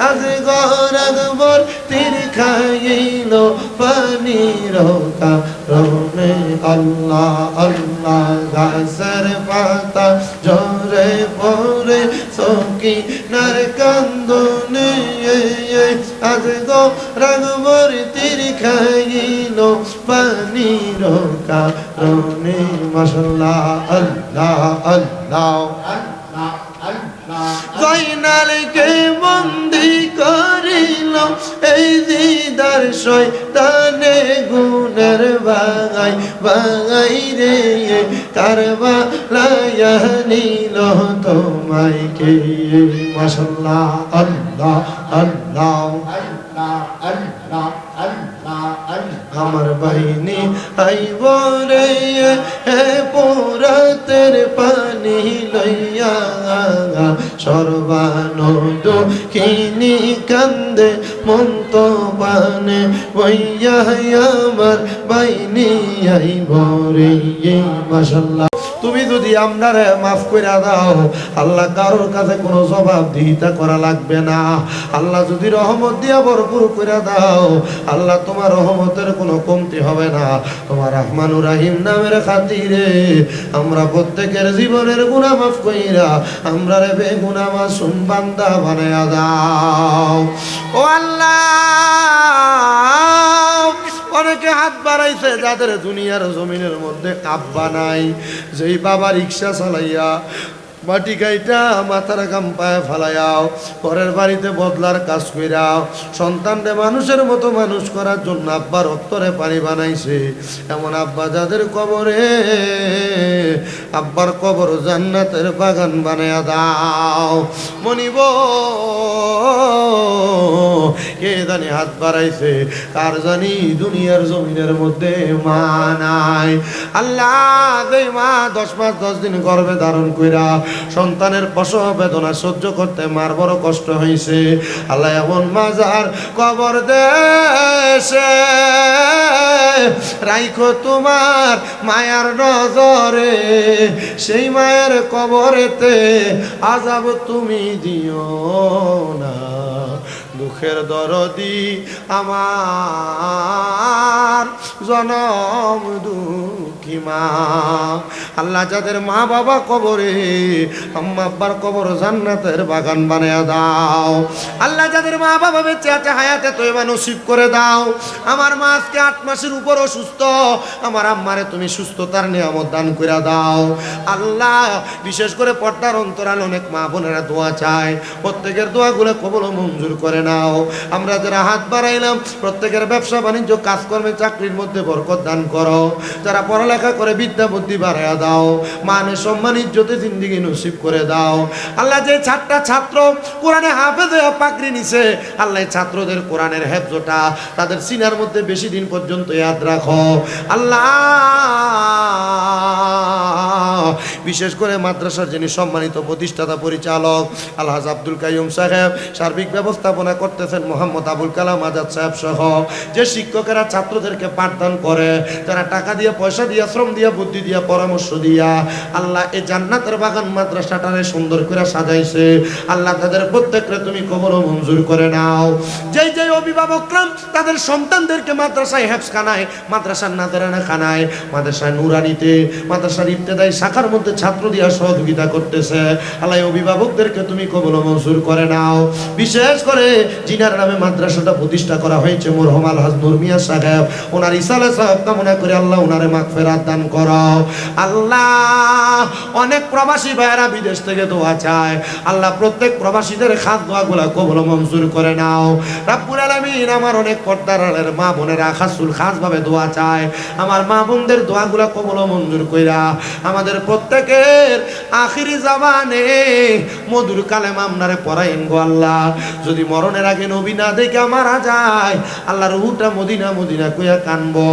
Speaker 1: আজ গরাগবর তীর খাইল পানির কারণে আল্লাহ আল্লাহ গাছের পাতা ঝরে পড়ে সকিনার কান্দনে আজ গরাগবর তীর খাইল পানির কারণে মাশাআল্লাহ আল্লাহ আল্লাহ জয়নালকে বন্দি করিল এই দিদার শয়তানে গুনের ভাই ভাই রে কারবালায় নিল তোমায় কে মাশাআল্লাহ আল্লাহ আল্লাহ আল্লাহ আল্লাহ আমার বাহিনী আইব রে পোরাতের পানি লইয়া সর্বানন্দ কিনি কান্দে মন্ত পানে বইয়া আমার বাহিনী আইব রে মাশাআল্লাহ তুমি যদি আমরারে মাফ কইরা দাও আল্লাহ কারোর কাছে কোনো জবাবদিহিতা করা লাগবে না আল্লাহ যদি রহমত দিয়া ভরপুর কইরা দাও আল্লাহ তোমার রহমতের কোনো কমতি হবে না তোমার রহমানুর রহিম নামের খাতিরে আমরা প্রত্যেকের জীবনের গুনাহ মাফ কইরা আমরারে বেগুনাহ মাসুম বান্দা বানায়া দাও ও আল্লাহ অনেকে হাত বাড়াইছে যাদের দুনিয়ার জমিনের মধ্যে আব্বা নাই যেই বাবা রিক্সা চালাইয়া মাটি গাইটা মাথার গাম পায়ে ফালাইয়াও পরের বাড়িতে বদলার কাজ কইরাও সন্তানরে মানুষের মতো মানুষ করার জন্য আব্বার রক্তরে পানি বানাইছে এমন আব্বা যাদের কবরে আব্বার কবর জান্নাতের বাগান বানায়া দাও মনিব কে জানি হাত বাড়াইছে কার জানি দুনিয়ার জমিনের মধ্যে মা নাই আল্লাহ দেই মা 10 মাস 10 দিন গর্ভে ধারণ কইরা সন্তানের প্রসব বেদনা সহ্য করতে মার বড় কষ্ট হয়েছে আল্লাহ এমন মাজার কবর দেশে রাইখো তোমার মায়ার নজরে সেই মায়ের কবরেতে আযাব তুমি দিও না দুঃখের দরদি আমার জনম দুঃখী মা আল্লাহ যাদের মা বাবা কবরে আম্মা আব্বার কবর জান্নাতের বাগান বানায়া দাও আল্লাহ যাদের মা বাবা বেঁচে আছে হায়াতে তয়বা নসিব করে দাও আমার মা আজকে 8 মাসের উপর অসুস্থ আমার আম্মারে তুমি সুস্থতার নিয়ামত দান করে দাও আল্লাহ বিশেষ করে পর্দার অন্তরাল অনেক মা বোনেরা দোয়া চায় প্রত্যেকের দোয়াগুলো কবুল ও মঞ্জুর করে নাও আমরা যারা হাত বাড়াইলাম প্রত্যেকের ব্যবসা বাণিজ্য কাজকর্মে চাকরির মধ্যে বরকত দান করো যারা পড়ালেখা করে বিদ্যা বুদ্ধি বাড়াইয়া দাও মানে সম্মান ইজ্জতে জিন্দেগি নসিব করে দাও আল্লাহ যে 4টা ছাত্র কোরআনে হাফেজ হয়ে পাকড়ি নিছে আল্লাহ ছাত্রদের কোরআনের হেফজটা তাদের সিনার মধ্যে বেশি দিন পর্যন্ত ইয়াদ রাখো আল্লাহ বিশেষ করে মাদ্রাসার যিনি সম্মানিত প্রতিষ্ঠাতা পরিচালক আলহাজ আব্দুল কাইয়ুম সাহেব সার্বিক ব্যবস্থাপনা করতে করতেছেন মোহাম্মদ আবুল কালাম আজাদ সাহেব সহ যে শিক্ষকেরা ছাত্রদেরকে পাঠদান করে, যারা টাকা দিয়ে, পয়সা দিয়ে, শ্রম দিয়ে, বুদ্ধি দিয়া, পরামর্শ দিয়া আল্লাহ এই জান্নাতের বাগান মাদ্রাসাটারে সুন্দর করে সাজাইছে, আল্লাহ তাদের প্রত্যেককে তুমি কবুল ও মঞ্জুর করে নাও। যেই যেই অভিভাবকরা তাদের সন্তানদেরকে মাদ্রাসায় হেফজখানায়, মাদ্রাসার নাদেরানা খানায়, মাদ্রাসায় নুরানিতে, মাদ্রাসার ইবতেদায়ী শাখার মধ্যে ছাত্র দিয়া সহযোগিতা করতেছে, আল্লাহ এই অভিভাবকদেরকে তুমি কবুল ও মঞ্জুর করে নাও। বিশেষ করে জিনার নামে মাদ্রাসাটা প্রতিষ্ঠা করা হয়েছে মরহুম আলহাজ নূর মিয়া সাহেব, ওনার ইসালে সাহেব কামনা করে আল্লাহ ওনারে মাগফিরাত দান করো। আল্লাহ অনেক প্রবাসী ভাইয়েরা বিদেশ থেকে দোয়া চায়, আল্লাহ প্রত্যেক প্রবাসীদের খাস দোয়াগুলা কবুল ও মঞ্জুর করে নাও রাব্বুল আলামিন। আমার অনেক পর্দার আড়ালের মা বোনেরা খাস ভাবে দোয়া চায়, আমার মা বোনদের দোয়াগুলা কবুল ও মঞ্জুর কইরা আমাদের প্রত্যেকের আখিরি জামানে মধুর কালেমা আমনারে পড়াইন গো আল্লাহ। যদি মরণের আগে নবী না দেখে মারা যায়, আল্লাহর রূহটা মদিনা মদিনা কইয়া কানবো।